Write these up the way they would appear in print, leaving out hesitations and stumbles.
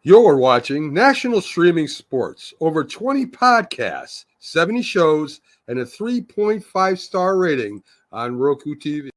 You're watching National Streaming Sports, over 20 podcasts, 70 shows, and a 3.5-star rating on Roku TV.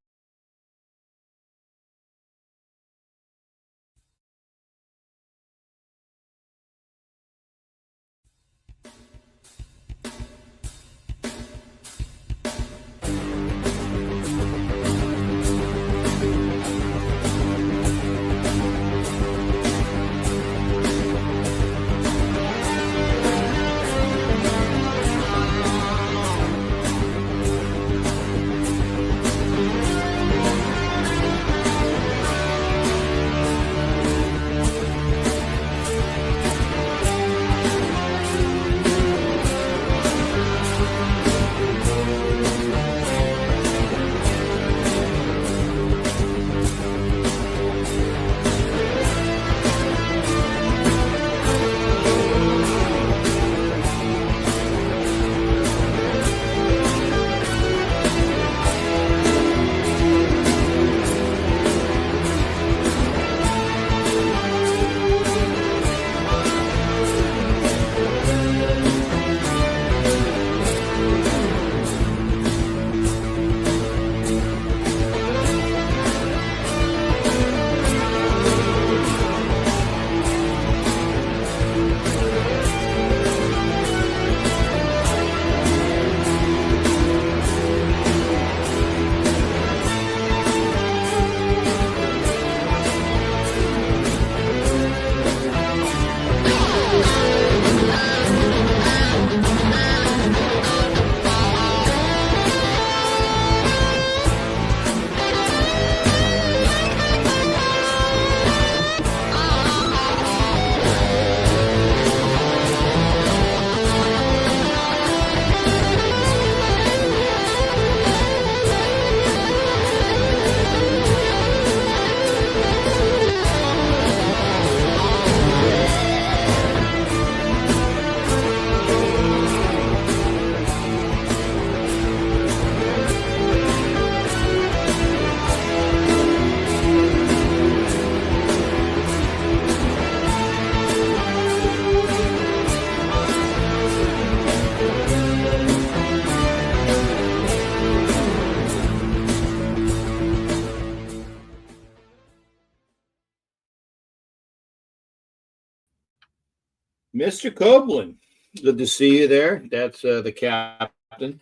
Mr. Copeland, good to see you there. That's the captain.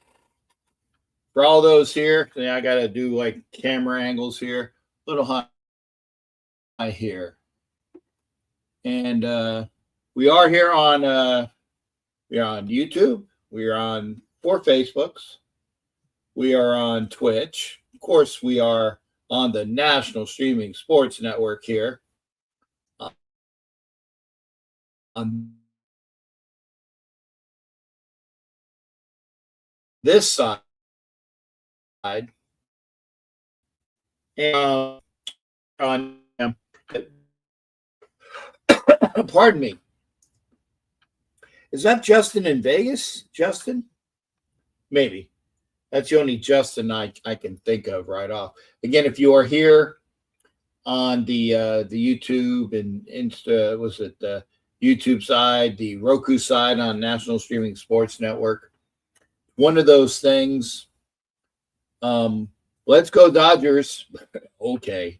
For all those here, I got to do like camera angles here, a little high here. And we are here on YouTube. We are on 4 Facebooks. We are on Twitch. Of course, we are on the National Streaming Sports Network here. On this side, and on pardon me, is that Justin in Vegas? Justin, maybe that's the only Justin I can think of right off. Again, if you are here on the YouTube and Insta, was it the YouTube side, the Roku side on National Streaming Sports Network? One of those things. Let's go Dodgers. Okay.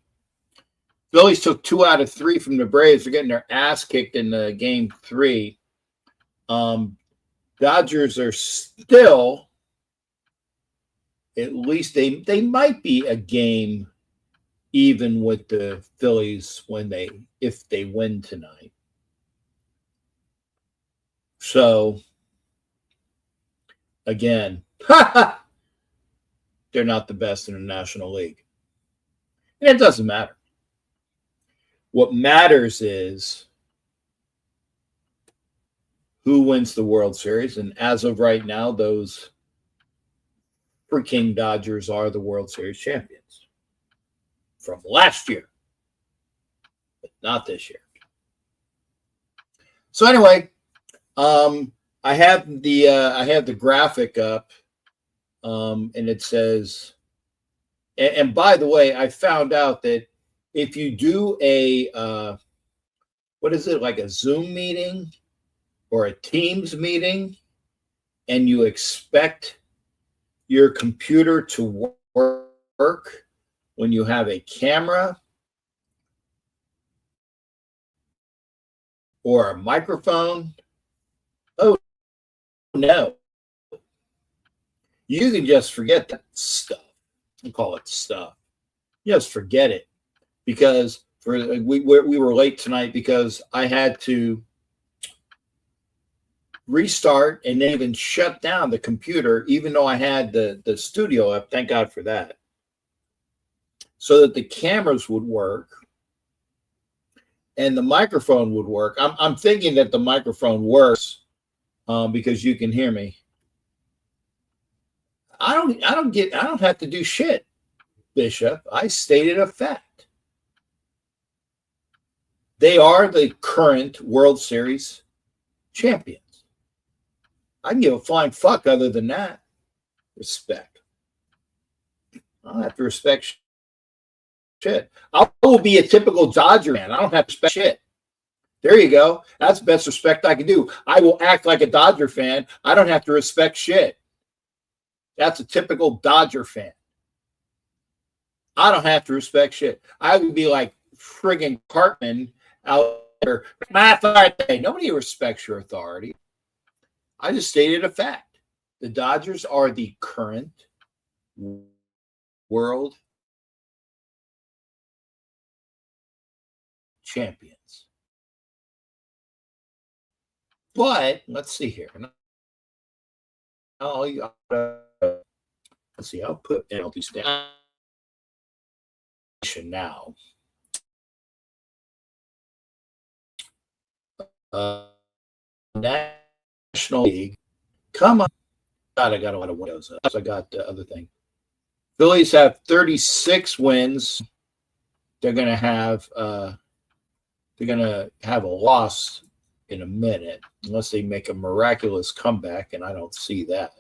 Phillies took 2 out of 3 from the Braves. They're getting their ass kicked in game 3. Dodgers are still, at least they might be a game even with the Phillies if they win tonight. So again, they're not the best in the National League. And it doesn't matter. What matters is who wins the World Series. And as of right now, those freaking Dodgers are the World Series champions from last year, but not this year. So anyway, I have the graphic up, and it says, and by the way, I found out that if you do a what is it, like a Zoom meeting or a Teams meeting, and you expect your computer to work when you have a camera or a microphone? Oh, no. You can just forget that stuff. I call it stuff. Just forget it, because we were late tonight because I had to restart and then even shut down the computer, even though I had the studio up. Thank God for that. So that the cameras would work and the microphone would work. I'm thinking that the microphone works because you can hear me. I don't have to do shit, Bishop. I stated a fact. They are the current World Series champions. I can give a flying fuck other than that. Respect. I don't have to respect shit. I will be a typical Dodger man. I don't have to respect shit. There you go. That's the best respect I can do. I will act like a Dodger fan. I don't have to respect shit. That's a typical Dodger fan. I don't have to respect shit. I would be like friggin' Cartman out there. My authority. Nobody respects your authority. I just stated a fact. The Dodgers are the current world champions. But let's see here. Let's see. I'll put penalties down now. National League. Come on. God, I got a lot of windows up. So I got the other thing. Phillies have 36 wins. They're gonna have a loss in a minute, unless they make a miraculous comeback, and I don't see that.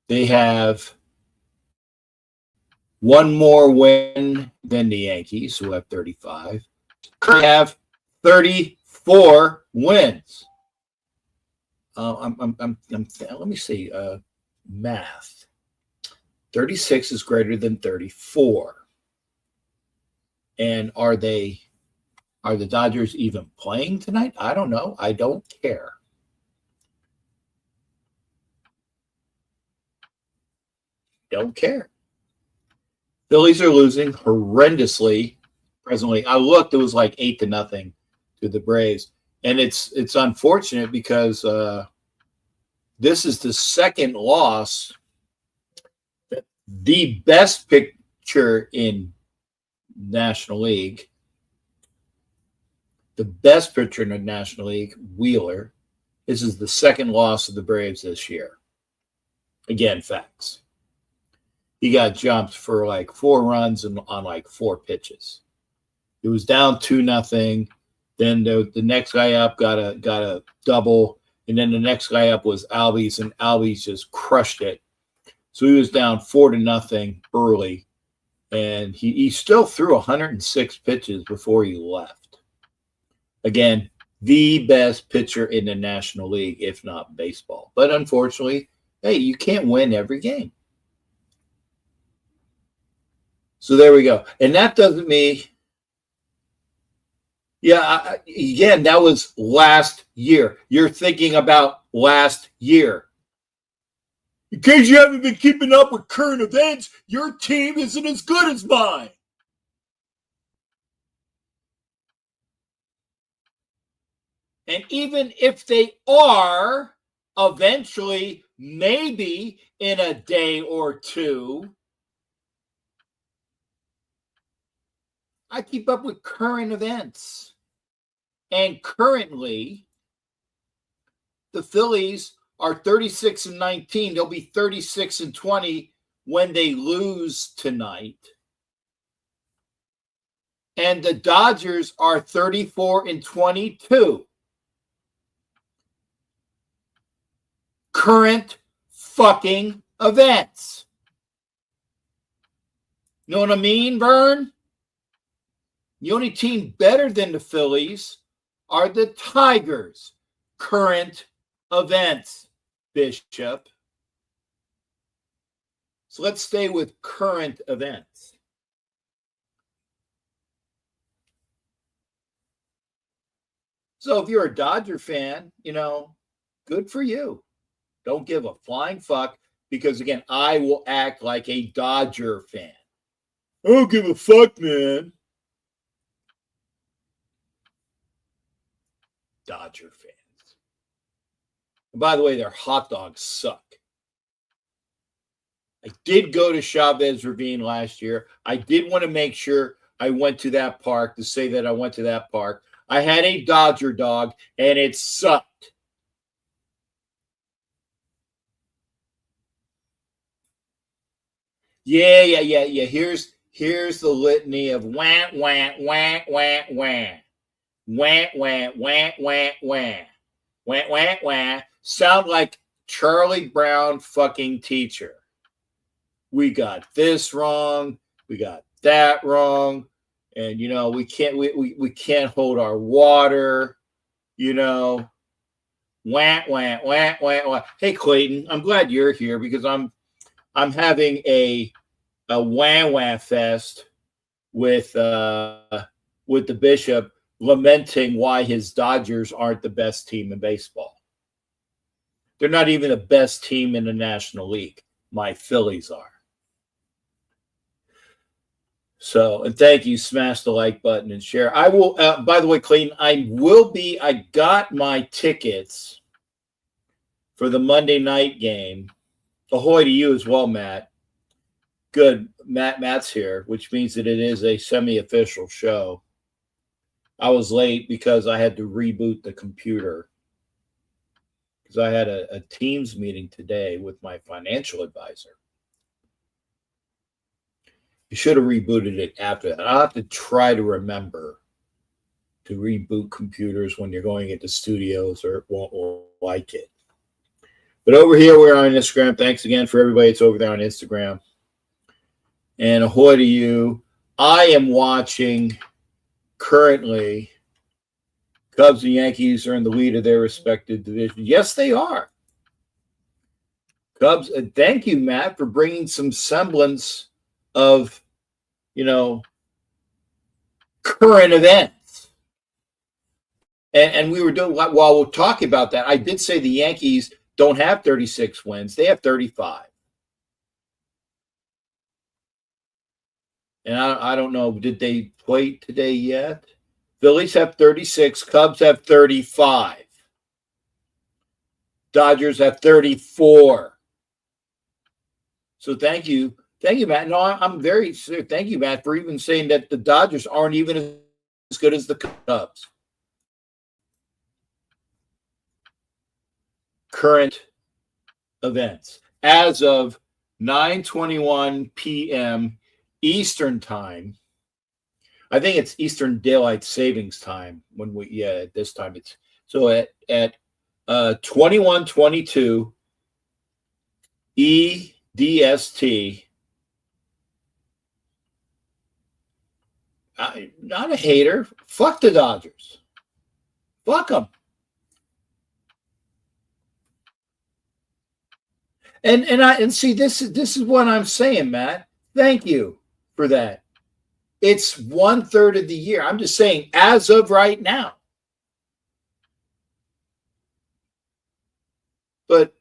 They have one more win than the Yankees, who have 35. They have 34 wins. Let me see. Math. 36 is greater than 34. And are the Dodgers even playing tonight? I don't know. I don't care. Don't care. Phillies are losing horrendously presently. I looked, it was like 8-0 to the Braves. And it's unfortunate because this is the second loss. The best pitcher in National League, the best pitcher in the National League, Wheeler. This is the second loss of the Braves this year. Again, facts. He got jumped for like 4 runs on like 4 pitches. It was down 2-0. Then the next guy up got a double, and then the next guy up was Albies, and Albies just crushed it. So he was down 4-0 early, and he still threw 106 pitches before he left. Again, the best pitcher in the National League, if not baseball. But unfortunately, hey, you can't win every game. So there we go. And that doesn't mean, again, that was last year. You're thinking about last year. In case you haven't been keeping up with current events, your team isn't as good as mine. And even if they are, eventually, maybe in a day or two, I keep up with current events. And currently, the Phillies are 36-19. They'll be 36-20 when they lose tonight. And the Dodgers are 34-22. Current fucking events. You know what I mean, Vern? The only team better than the Phillies are the Tigers. Current events, Bishop. So let's stay with current events. So if you're a Dodger fan, good for you. Don't give a flying fuck because, again, I will act like a Dodger fan. I don't give a fuck, man. Dodger fans. And by the way, their hot dogs suck. I did go to Chavez Ravine last year. I did want to make sure I went to that park to say that I went to that park. I had a Dodger dog, and it sucked. Yeah. Here's the litany of wah, wah, wah, wah, wah. Wah, wah, wah, wah, wah. Wah, wah, wah. Sound like Charlie Brown fucking teacher. We got this wrong. We got that wrong. And, we can't hold our water, Wah, wah, wah, wah, wah. Hey, Clayton, I'm glad you're here because I'm having a wah wah fest with the Bishop lamenting why his Dodgers aren't the best team in baseball. They're not even the best team in the National League. My Phillies are. So, and thank you. Smash the like button and share. I will, by the way, Clayton, I got my tickets for the Monday night game. Ahoy to you as well, Matt. Good. Matt's here, which means that it is a semi-official show. I was late because I had to reboot the computer because I had a Teams meeting today with my financial advisor. You should have rebooted it after that. I'll have to try to remember to reboot computers when you're going into studios or it won't like it. But over here, we're on Instagram. Thanks again for everybody that's over there on Instagram. And ahoy to you. I am watching currently Cubs and Yankees are in the lead of their respective divisions. Yes, they are. Cubs, and thank you, Matt, for bringing some semblance of, current events. And we were doing, while we're talking about that, I did say the Yankees don't have 36 wins. They have 35. And I don't know, did they play today yet? Phillies have 36. Cubs have 35. Dodgers have 34. So thank you. Thank you, Matt. No, I'm very serious. Thank you, Matt, for even saying that the Dodgers aren't even as good as the Cubs. Current events. As of 9:21 p.m. Eastern time, I think it's Eastern Daylight Savings Time at this time. It's so at 21:22 EDST. Not a hater. Fuck the Dodgers. Fuck them. And see, this is what I'm saying, Matt. Thank you for that. It's 1/3 of the year. I'm just saying, as of right now. But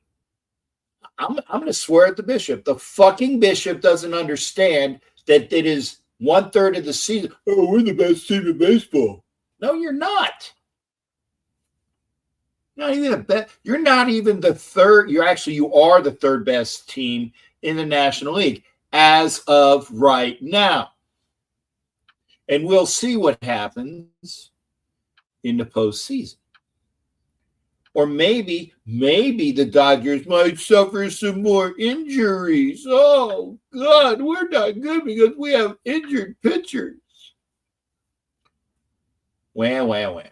I'm going to swear at the Bishop. The fucking Bishop doesn't understand that it is 1/3 of the season. Oh, we're the best team in baseball. No, you're not. Not even you're not even the third. You are the third best team in the National League as of right now. And we'll see what happens in the postseason. Or maybe the Dodgers might suffer some more injuries. Oh, God, we're not good because we have injured pitchers. Wah, wah, wah.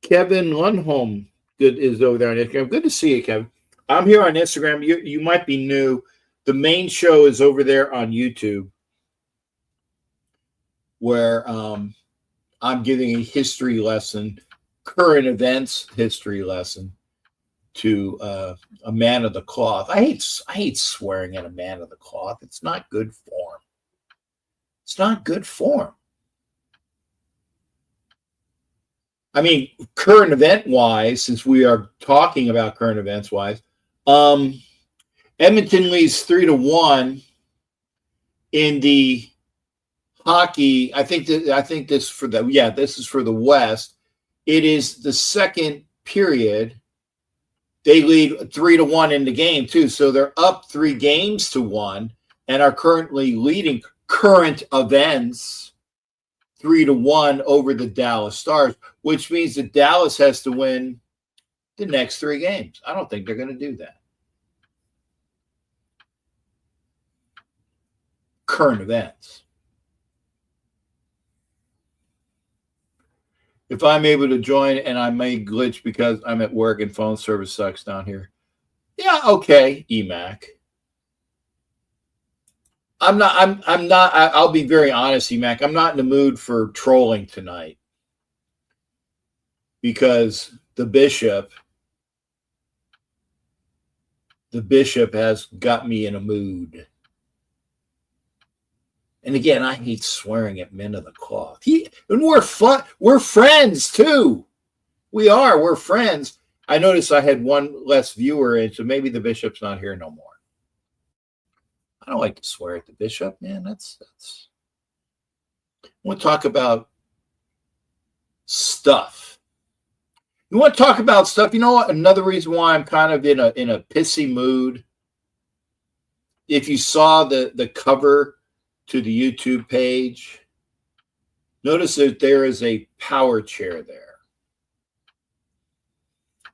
Kevin Lundholm is over there on Instagram. Good to see you, Kevin. I'm here on Instagram. You might be new. The main show is over there on YouTube, where I'm giving a history lesson, current events history lesson to a man of the cloth. I hate swearing at a man of the cloth. It's not good form. It's not good form. I mean, current event wise, since we are talking about current events wise, Edmonton leads 3-1 in the hockey. I think this for this is for the West. It is the second period. They lead 3-1 in the game too, so they're up 3-1 and are currently leading current events 3-1 over the Dallas Stars, which means that Dallas has to win the next 3 games. I don't think they're going to do that. Current events. If I'm able to join, and I may glitch because I'm at work and phone service sucks down here. Yeah, okay, EMAC. I'll be very honest, EMAC. I'm not in the mood for trolling tonight because the bishop has got me in a mood. And again, I hate swearing at men of the cloth. And we're fun. We're friends too. We're friends. I noticed I had one less viewer in, so maybe the bishop's not here no more. I don't like to swear at the bishop, man. That's. I want to talk about stuff. You want to talk about stuff? You know what? Another reason why I'm kind of in a pissy mood. If you saw the cover to the YouTube page, notice that there is a power chair there.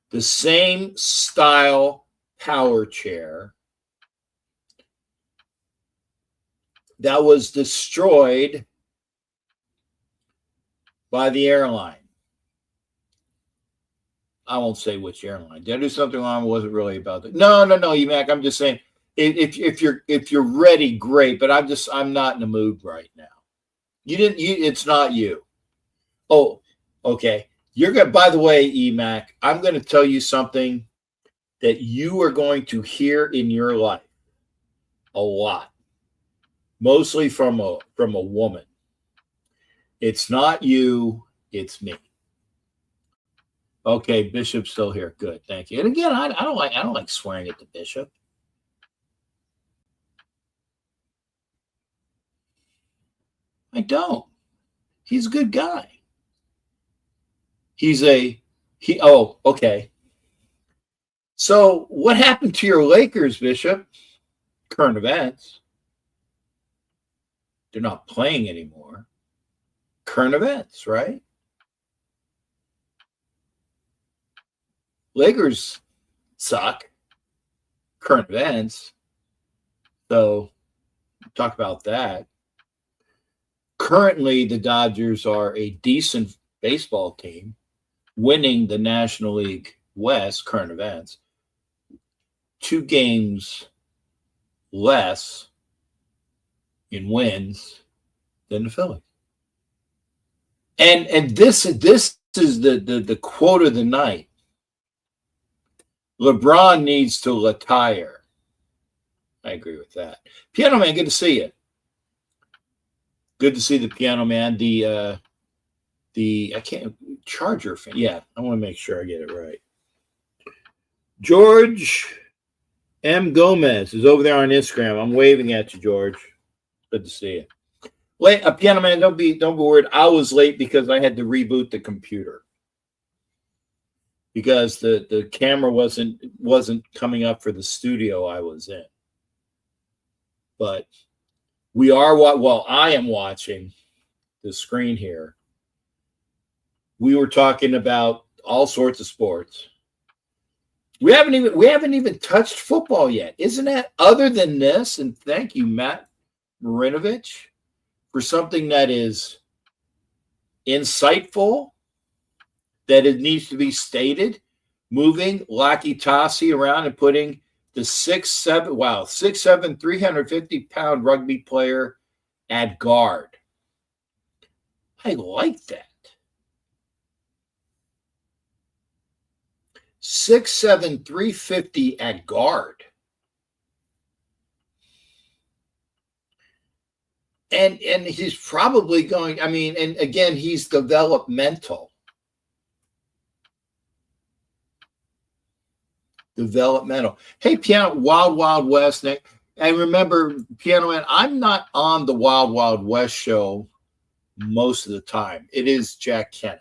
The same style power chair that was destroyed by the airline. I won't say which airline. Did I do something wrong? It wasn't really about that. No, EMAC. I'm just saying, if you're ready, great. But I'm not in the mood right now. It's not you. Oh, okay. You're going to, by the way, EMAC, I'm going to tell you something that you are going to hear in your life a lot, mostly from a woman. It's not you, it's me. Okay, Bishop's still here. Good, thank you. And again, I don't like swearing at the bishop. I don't. He's a good guy. Oh, okay. So what happened to your Lakers, Bishop? Current events. They're not playing anymore. Current events, right? Lakers suck. Current events. So talk about that. Currently, the Dodgers are a decent baseball team, winning the National League West. Current events. 2 games less in wins than the Phillies. And this is the quote of the night. LeBron needs to retire. I agree with that. Piano Man, good to see you. Good to see the Piano Man. The I can't Charger fan. Yeah, I want to make sure I get it right. George M. Gomez is over there on Instagram. I'm waving at you, George. Good to see you. Late, Piano Man, don't be worried. I was late because I had to reboot the computer because the camera wasn't coming up for the studio I was in. But I am watching the screen here. We were talking about all sorts of sports. We haven't even touched football yet. Isn't that, other than this, and thank you, Matt Marinovich, for something that is insightful, that it needs to be stated, moving Laki Tassi around and putting The 6'7", 350-pound rugby player at guard. I like that. 6'7", 350 at guard. And he's probably going, I mean, and again, he's developmental. Hey, Piano, Wild Wild West, Nick. And remember, Piano Man, I'm not on the Wild Wild West show most of the time. It is Jack Kenna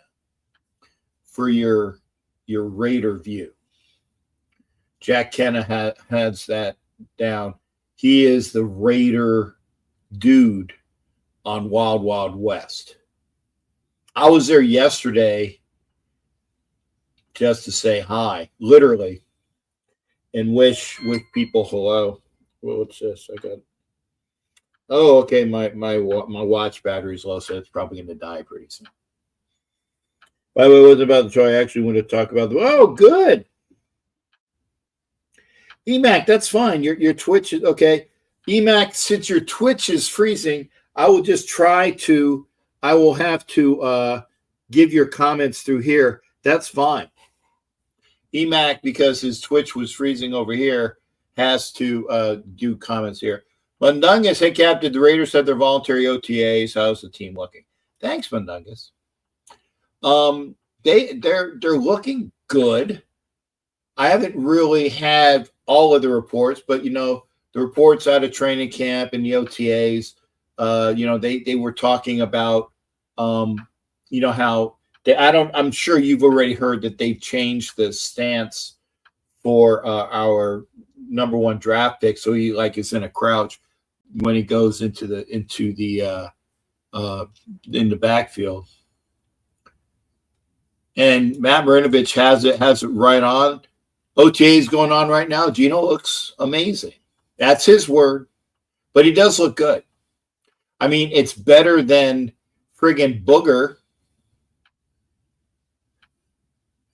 for your Raider view. Jack Kenna has that down. He is the Raider dude on Wild Wild West. I was there yesterday just to say hi, literally, and wish people hello. Well, what's this? I got. Oh, okay. My watch battery's low, so it's probably going to die pretty soon. By the way, it wasn't about the show. I actually want to talk about the. Oh, good. EMAC, that's fine. Your Twitch is okay. EMAC, since your Twitch is freezing, I will just I will have to give your comments through here. That's fine. EMAC, because his Twitch was freezing over here, has to do comments here. Mundungus, hey, Captain, the Raiders have their voluntary OTAs. How's the team looking? Thanks, Mundungus. They're looking good. I haven't really had all of the reports, but the reports out of training camp and the OTAs, they were talking about how I'm sure you've already heard that they've changed the stance for our number one draft pick. So he is in a crouch when he goes into the backfield. And Matt Marinovich has it right on. OTA is going on right now. Gino looks amazing. That's his word, but he does look good. I mean, it's better than friggin' Booger.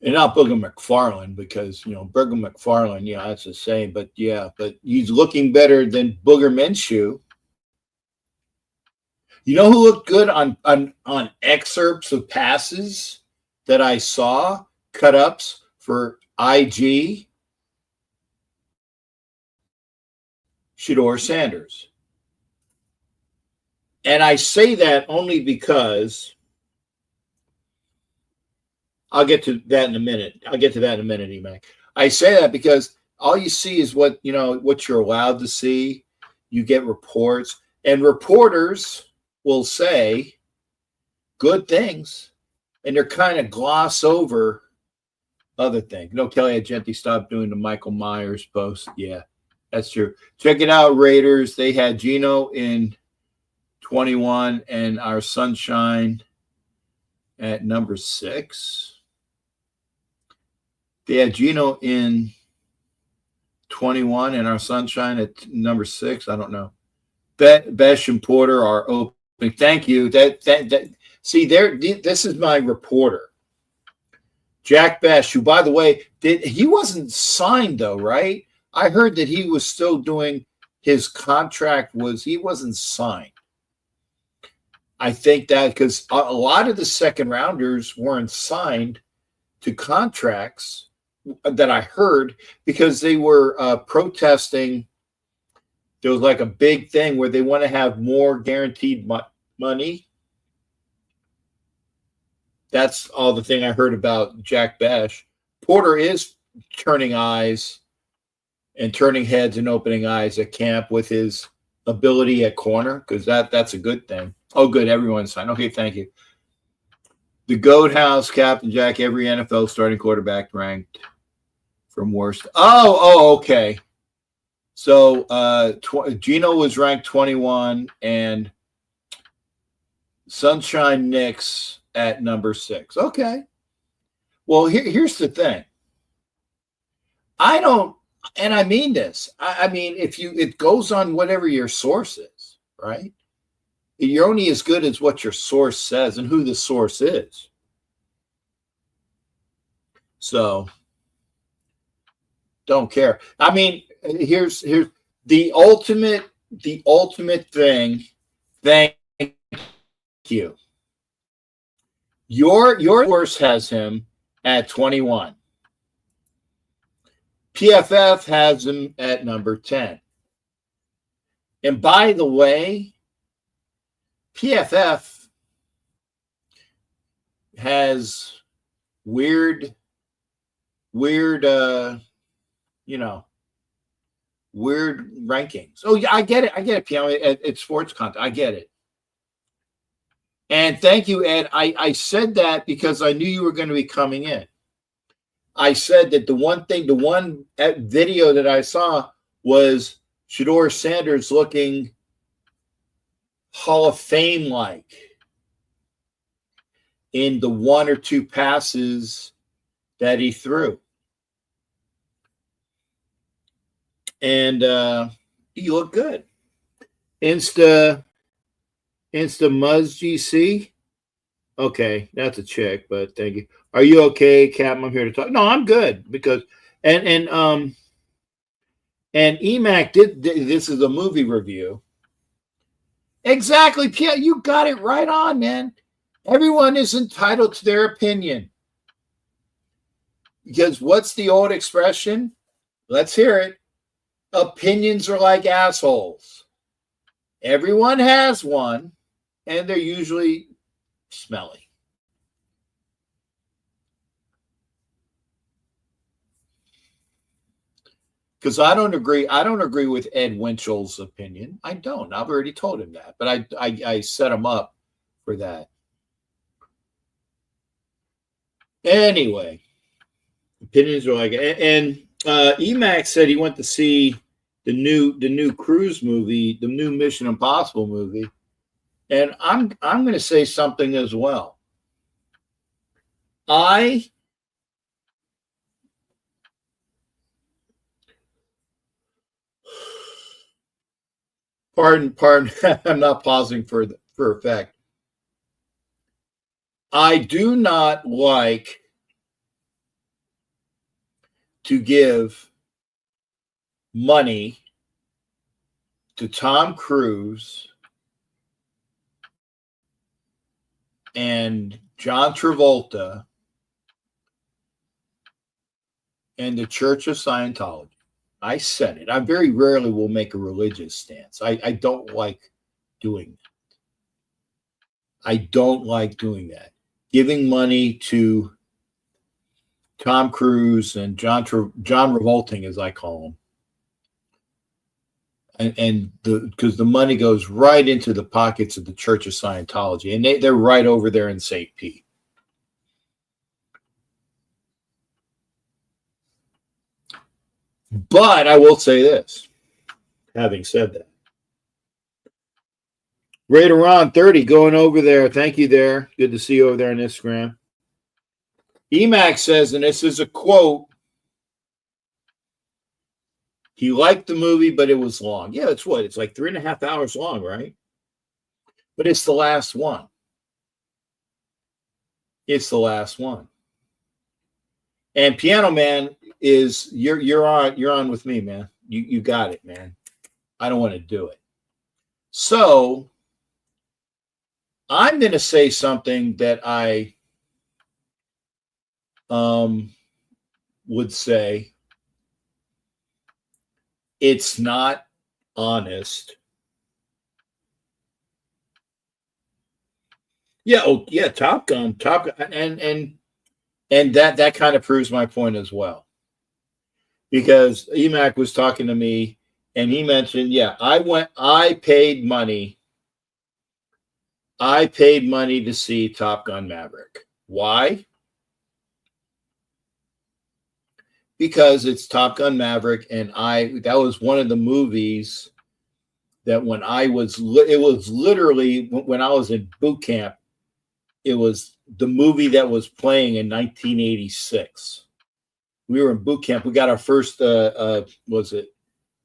And not Booger McFarland, because, Booger McFarland, that's the same. But he's looking better than Booger Minshew. You know who looked good on excerpts of passes that I saw, cut-ups for IG? Shedeur Sanders. And I say that only because I'll get to that in a minute. Emac. I say that because all you see is what you're allowed to see. You get reports, and reporters will say good things, and they're kind of gloss over other things. Kelly Agenti stopped doing the Michael Myers post. Yeah, that's true. Check it out, Raiders. They had Gino in 21 and our Sunshine at number 6. They had Gino in 21 and our Sunshine at number 6. I don't know. Besh and Porter are open. Thank you. See there. This is my reporter, Jack Besh, who, by the way, he wasn't signed though, right? I heard that he was still doing his contract. He wasn't signed. I think that because a lot of the second rounders weren't signed to contracts that I heard because they were protesting. There was a big thing where they want to have more guaranteed money. That's all the thing I heard about Jack Besh. Porter is turning eyes and turning heads and opening eyes at camp with his ability at corner, because that's a good thing. Oh, good. Everyone's signed. Okay, thank you. The Goat House, Captain Jack, every NFL starting quarterback ranked from worst. Oh, okay. So Gino was ranked 21 and Sunshine Knicks at number 6. Okay. Well, here's the thing. I don't, and I mean this. I mean, it goes on whatever your source is, right? You're only as good as what your source says and who the source is. So, don't care. I mean, here's the ultimate thing. Thank you. Your source has him at 21. PFF has him at number 10. And by the way, PFF has weird rankings. Oh yeah, I get it, Piano. It's sports content. I get it. And thank you, Ed. I said that because I knew you were going to be coming in. I said that the one video that I saw was Shedeur Sanders looking Hall of Fame like in the one or two passes that he threw. And he looked good. Insta Muzz GC. Okay, that's a chick, but thank you. Are you okay, Captain? I'm here to talk. No, I'm good because and EMAC did this is a movie review. Exactly, Pierre. You got it right on, man. Everyone is entitled to their opinion. Because what's the old expression? Let's hear it. Opinions are like assholes. Everyone has one, and they're usually smelly. Because I don't agree with Ed Winchell's opinion. I don't. I've already told him that, but I set him up for that. Anyway, opinions are like, and Emax said he went to see the new Cruise movie, the new Mission Impossible movie, and I'm going to say something as well. Pardon. I'm not pausing for effect. I do not like to give money to Tom Cruise and John Travolta and the Church of Scientology. I said it. I very rarely will make a religious stance. I don't like doing that. I don't like doing that. Giving money to Tom Cruise and John Revolting, as I call him, and because the money goes right into the pockets of the Church of Scientology, and they're right over there in St. Pete. But I will say this, having said that. Raider Ron 30 going over there. Thank you there. Good to see you over there on Instagram. Emax says, and this is a quote, he liked the movie, but it was long. Yeah, it's what? It's like 3.5 hours long, right? But it's the last one. It's the last one. And Piano Man is you're on with me, man. You got it, man. I don't want to do it. So I'm going to say something that I would say it's not honest. Yeah, Top Gun, and that kind of proves my point as well. Because Emac was talking to me and he mentioned, I paid money to see Top Gun Maverick. Why? Because it's Top Gun Maverick, and that was one of the movies that when it was literally when I was in boot camp, it was the movie that was playing in 1986. We were in boot camp. We got our first,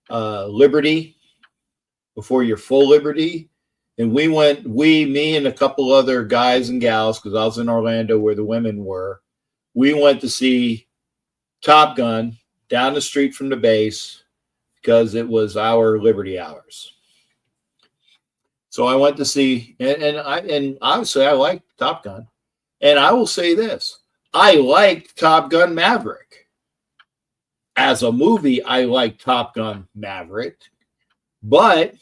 Liberty, before your full Liberty. And me and a couple other guys and gals, because I was in Orlando where the women were, we went to see Top Gun down the street from the base, because it was our Liberty Hours. So I went to see, and obviously I liked Top Gun. And I will say this, I liked Top Gun Maverick. As a movie, I like Top Gun Maverick. But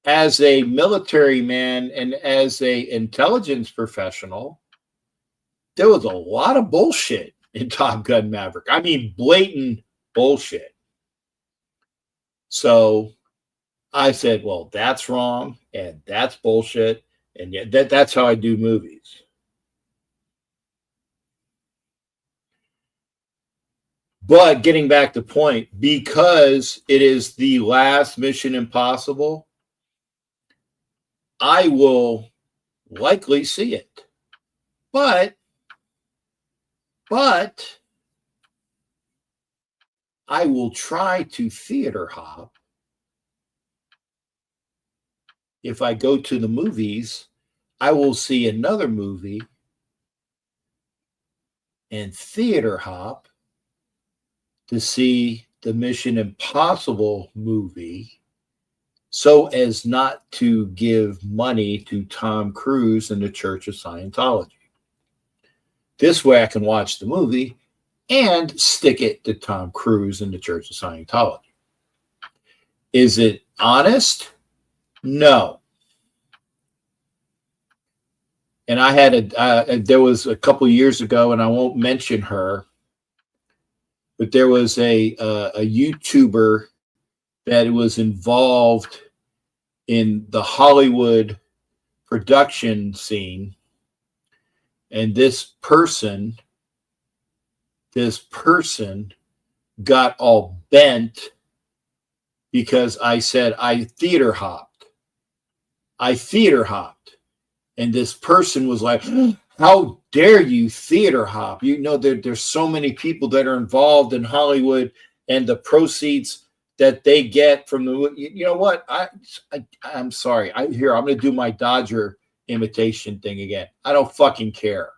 as a military man and as a intelligence professional, there was a lot of bullshit in Top Gun Maverick. I mean, blatant bullshit. So I said, well, that's wrong and that's bullshit. And yet that's how I do movies. But getting back to point, because it is the last Mission Impossible, I will likely see it. But I will try to theater hop. If I go to the movies, I will see another movie and theater hop to see the Mission Impossible movie so as not to give money to Tom Cruise and the Church of Scientology. This way I can watch the movie and stick it to Tom Cruise and the Church of Scientology. Is it honest? No. And I had there was a couple years ago, and I won't mention her, but there was a YouTuber that was involved in the Hollywood production scene. And this person got all bent because I said I theater hopped. And this person was like, how dare you theater hop? You know, there's so many people that are involved in Hollywood and the proceeds that they get from the, you know what? I'm sorry. I'm going to do my Dodger imitation thing again. I don't fucking care.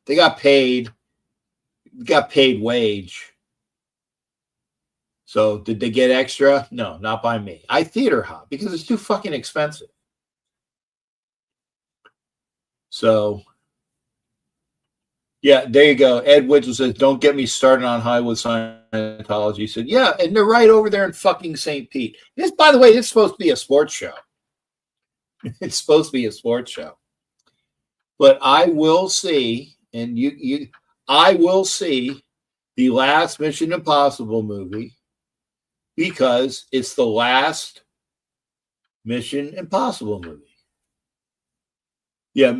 They got paid wage. So did they get extra? No, not by me. I theater hop because it's too fucking expensive. So, yeah, there you go. Ed Witzel says, don't get me started on Hollywood Scientology. He said, yeah, and they're right over there in fucking St. Pete. This, by the way, it's supposed to be a sports show. It's supposed to be a sports show. But I will see, and I will see the last Mission Impossible movie because it's the last Mission Impossible movie. Yeah,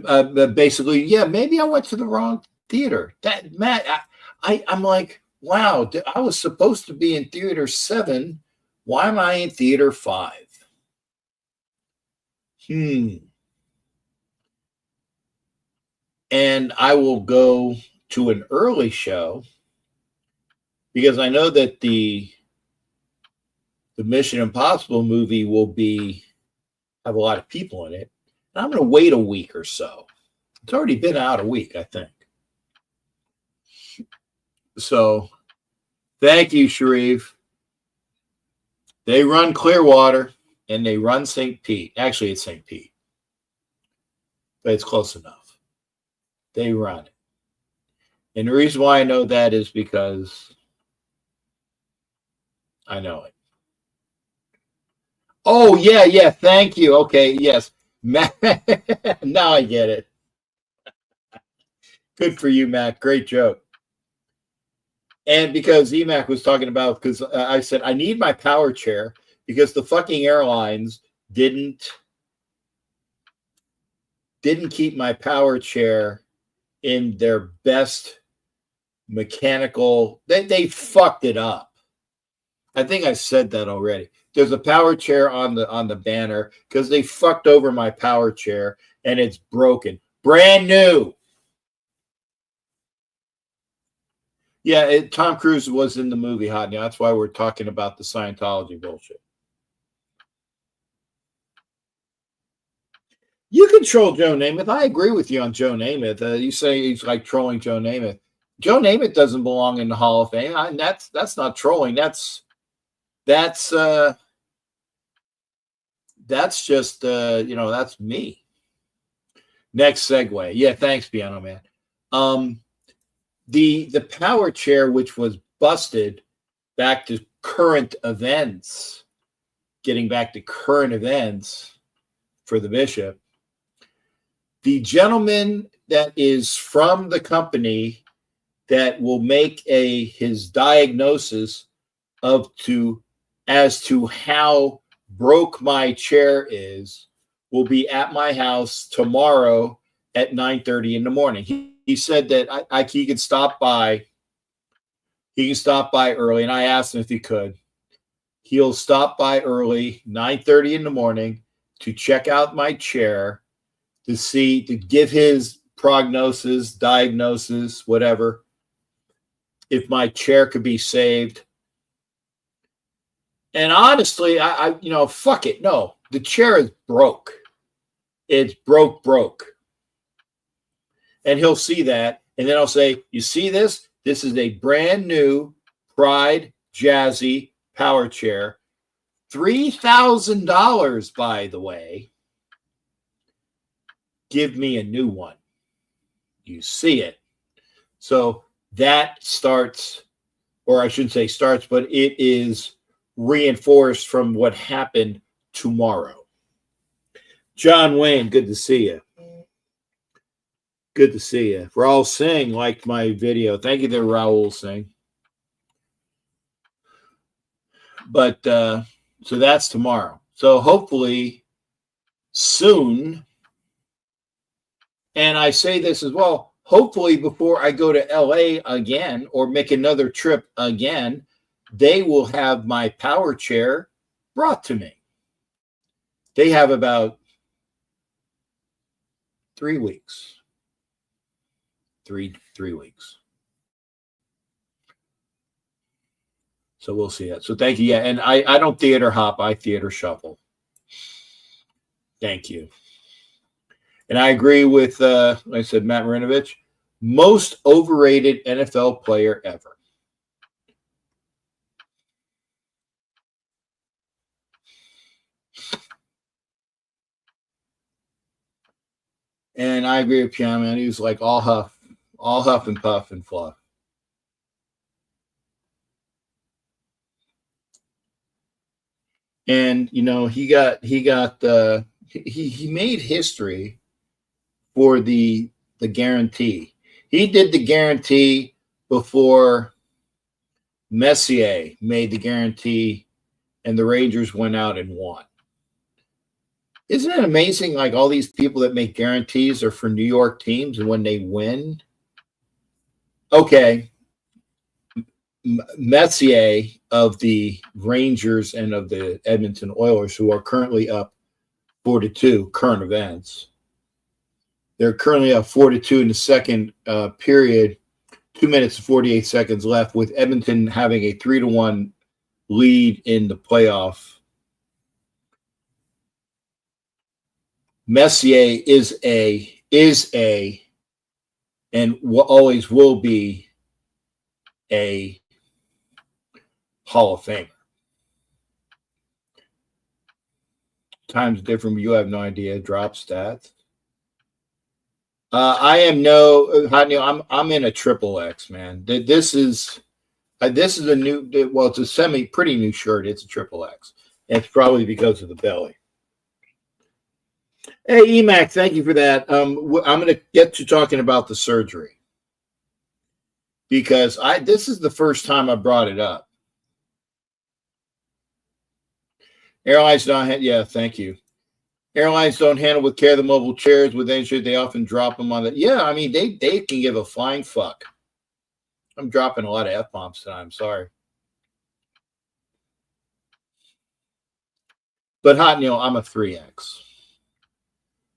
basically, yeah, maybe I went to the wrong theater. That Matt, I'm like, wow, I was supposed to be in theater 7. Why am I in theater 5? And I will go to an early show because I know that the Mission Impossible movie will have a lot of people in it. I'm going to wait a week or so. It's already been out a week, I think. So, thank you, Sharif. They run Clearwater and they run St. Pete. Actually, it's St. Pete. But it's close enough. They run it. And the reason why I know that is because I know it. Oh, yeah. Thank you. Okay, yes. Matt, now I get it. Good for you, Matt. Great joke. And because EMAC was talking about, because I said, I need my power chair because the fucking airlines didn't keep my power chair in their best mechanical. They fucked it up. I think I said that already. There's a power chair on the banner because they fucked over my power chair and it's broken. Brand new. Yeah, Tom Cruise was in the movie Hot Now. That's why we're talking about the Scientology bullshit. You can troll Joe Namath. I agree with you on Joe Namath. You say he's like trolling Joe Namath. Joe Namath doesn't belong in the Hall of Fame. That's not trolling. That's just that's me. Next segue. Yeah, thanks, Piano Man. The power chair, which was busted, back to current events, getting back to current events for the bishop. The gentleman that is from the company that will make his diagnosis as to how broke my chair is will be at my house tomorrow at 9:30 in the morning. He said that he could stop by. He can stop by early, and I asked him if he could. He'll stop by early, 9:30 in the morning, to check out my chair, to give his prognosis, diagnosis, whatever, if my chair could be saved. And honestly, I fuck it. No, the chair is broke. It's broke. And he'll see that. And then I'll say, you see this? This is a brand new Pride Jazzy power chair. $3,000, by the way. Give me a new one. You see it. So that starts, or I shouldn't say starts, but it is reinforced from what happened tomorrow. John Wayne, good to see you. Good to see you. Raul Singh liked my video. Thank you there, Raul Singh. But so that's tomorrow. So hopefully soon, and I say this as well, hopefully before I go to LA again or make another trip again, they will have my power chair brought to me. They have about 3 weeks. Three weeks. So we'll see that. So thank you. Yeah, and I don't theater hop, I theater shuffle. Thank you. And I agree with, like I said, Matt Marinovich, most overrated NFL player ever. And I agree with Piano Man. He was like all huff and puff and fluff. And he made history for the guarantee. He did the guarantee before Messier made the guarantee, and the Rangers went out and won. Isn't it amazing? Like all these people that make guarantees are for New York teams, and when they win, okay, Messier of the Rangers and of the Edmonton Oilers, who are currently up 4-2 current events. They're currently up 4-2 in the second period, 2 minutes and 48 seconds left, with Edmonton having a 3-1 lead in the playoff. Messier is and always will be a Hall of Famer. Time's different, but you have no idea. Drop stats. I am I'm in a triple X, man. This is a new, well, it's a pretty new shirt. It's a triple X. And it's probably because of the belly. Hey, Emac, thank you for that. I'm going to get to talking about the surgery because this is the first time I brought it up. Airlines don't thank you. Airlines don't handle with care the mobile chairs with injury. They often drop them on the. Yeah, I mean they can give a flying fuck. I'm dropping a lot of F-bombs tonight. I'm sorry. But Hot Neil, I'm a 3X.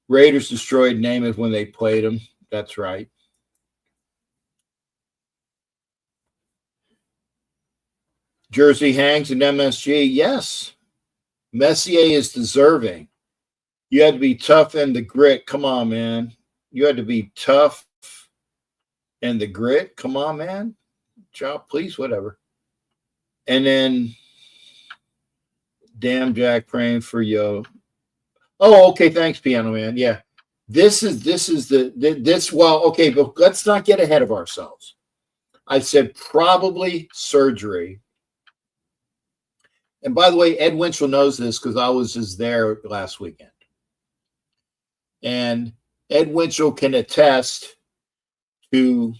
Raiders destroyed Namath when they played him. That's right. Jersey hangs in MSG. Yes. Messier is deserving. You had to be tough and the grit. Come on, man. You had to be tough And the grit, come on, man. Job, please, whatever. And then, damn Jack praying for yo. Oh, okay. Thanks, Piano Man. Yeah. This is well, okay, but let's not get ahead of ourselves. I said probably surgery. And by the way, Ed Winchell knows this because I was just there last weekend. And Ed Winchell can attest to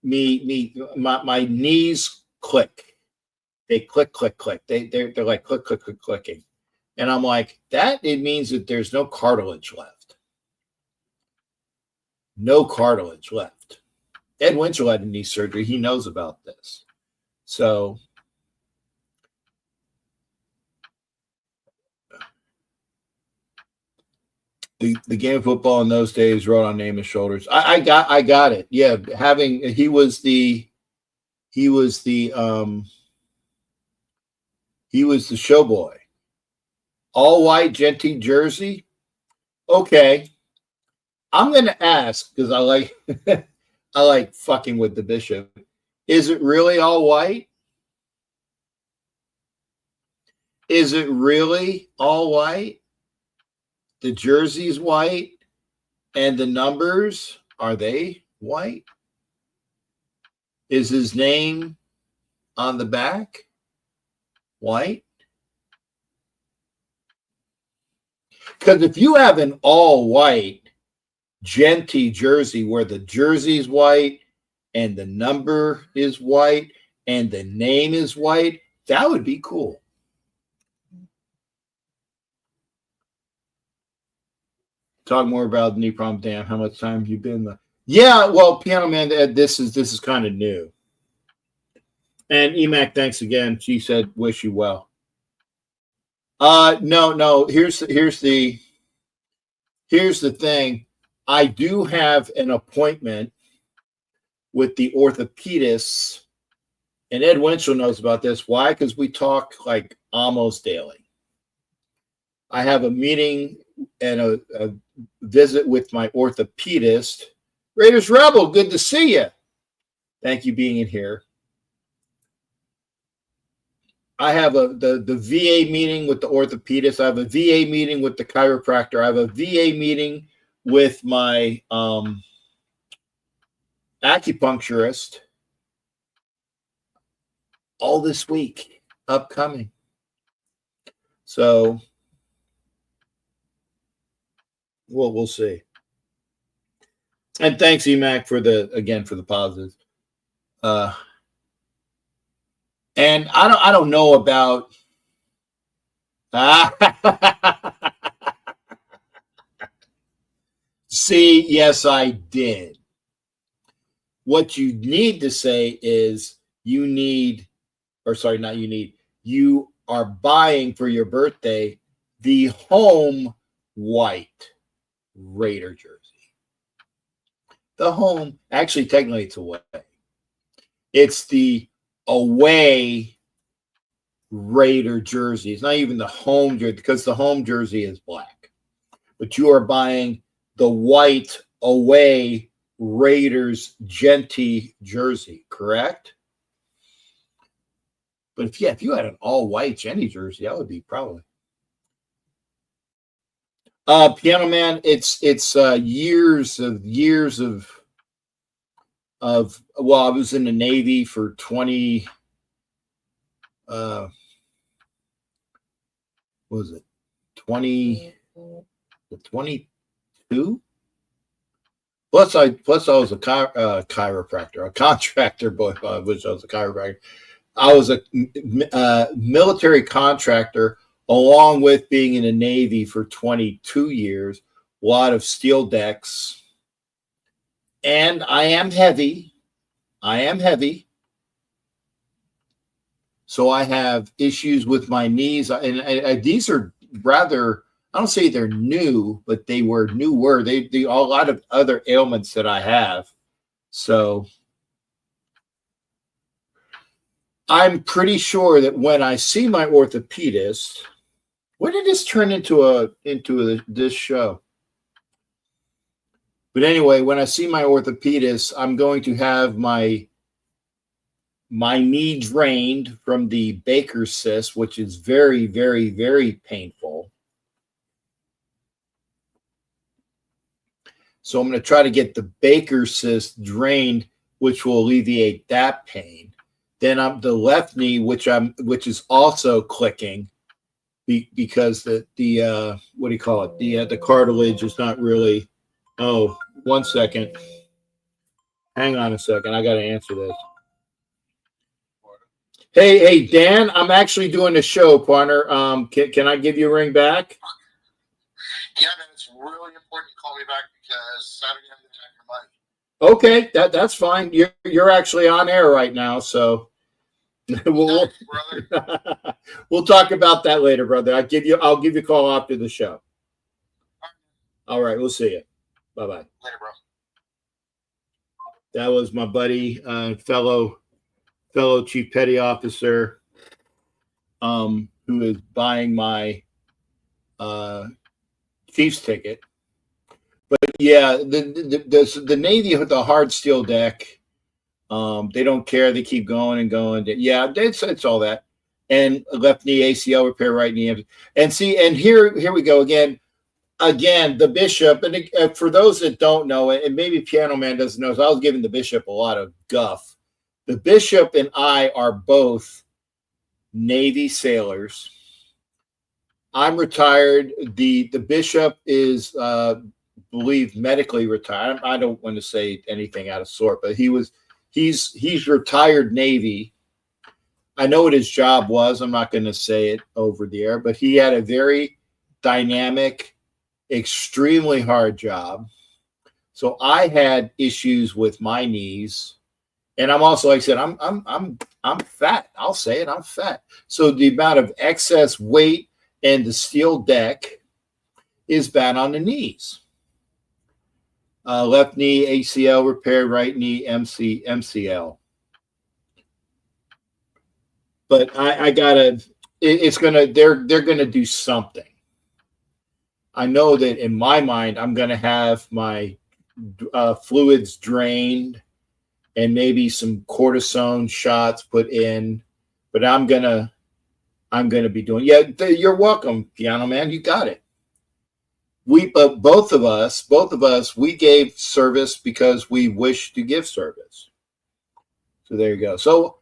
my knees click. They click. They're like click, clicking. And I'm like, it means that there's no cartilage left. No cartilage left. Ed Winchell had knee surgery. He knows about this. So the game of football in those days wrote on Namath's shoulders. I got it. Yeah, he was the show boy. All white Genty jersey. Okay. I'm going to ask because I like I like fucking with the bishop. Is it really all white? Is it really all white? The jersey's white and the numbers, are they white? Is his name on the back white? Because if you have an all white Genty jersey where the jersey's white and the number is white and the name is white, that would be cool. Talk more about knee problem, Dan. How much time have you been? Yeah, well, Piano Man, this is kind of new. And Emac, thanks again. She said, "Wish you well." No. Here's the thing. I do have an appointment with the orthopedist, and Ed Winchell knows about this. Why? Because we talk like almost daily. I have a meeting and a visit with my orthopedist. Raiders Rebel, good to see you. Thank you being in here. I have the VA meeting with the orthopedist. I have a VA meeting with the chiropractor. I have a VA meeting with my acupuncturist all this week, upcoming. So, we'll see. And thanks, Emac, for the positives. And I don't know about. See, yes, I did. What you need to say is you are buying for your birthday the home white Raider jersey. The home, actually, technically it's away. It's the away Raider jersey. It's not even the home jersey because the home jersey is black. But you are buying the white away Raiders Genty jersey, correct? But if you had an all white Genty jersey, that would be probably. Piano Man, it's years of well, I was in the Navy for 20 what was it? 22? Plus I was a chiropractor, a contractor, but which I was a chiropractor. I was a military contractor along with being in the Navy for 22 years, a lot of steel decks. And I am heavy. So I have issues with my knees. And these are rather, I don't say they're new, but they were newer. They a lot of other ailments that I have. So I'm pretty sure that when I see my orthopedist, when did this turn into this show? But anyway, when I see my orthopedist, I'm going to have my knee drained from the Baker's cyst, which is very, very, very painful. So I'm going to try to get the Baker's cyst drained, which will alleviate that pain. Then I'm the left knee, which is also clicking because the what do you call it? The cartilage is not really. Oh, 1 second. Hang on a second. I got to answer this. Hey, Dan, I'm actually doing a show, partner. Can I give you a ring back? Yeah, man, it's really important to call me back because Saturday I'm going to have your money. Okay, that's fine. You're actually on air right now, so we'll Brother. we'll talk about that later, brother. I'll give you a call after the show. All right, we'll see you. Bye bye. Later, bro. That was my buddy, fellow chief petty officer, who is buying my Chiefs ticket. But yeah, the Navy with the hard steel deck, they don't care. They keep going and going. Yeah, it's all that. And left knee ACL repair, right knee. And here we go again. Again, the Bishop, and for those that don't know, and maybe Piano Man doesn't know, so I was giving the Bishop a lot of guff. The Bishop and I are both Navy sailors. I'm retired. The Bishop is, believe, medically retired. I don't want to say anything out of sort, but he's retired Navy. I know what his job was. I'm not going to say it over the air, but he had a very dynamic, extremely hard job. So I had issues with my knees, and I'm also, like I said, I'm fat. I'll say it. I'm fat. So the amount of excess weight and the steel deck is bad on the knees. Left knee ACL repair, right knee MCL. But I gotta. They're gonna do something. I know that in my mind, I'm going to have my fluids drained and maybe some cortisone shots put in, but I'm going to be doing. Yeah, you're welcome, Piano Man. You got it. Both of us, we gave service because we wish to give service. So there you go. So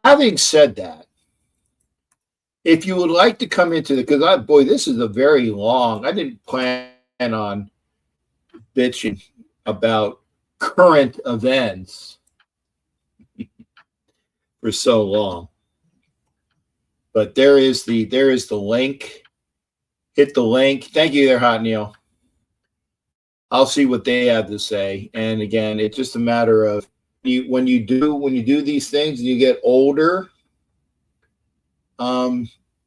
having said that, if you would like to come into the, because this is a very long, I didn't plan on bitching about current events for so long. But there is the link. Hit the link. Thank you there, Hot Neil. I'll see what they have to say. And again, it's just a matter of when you do these things and you get older,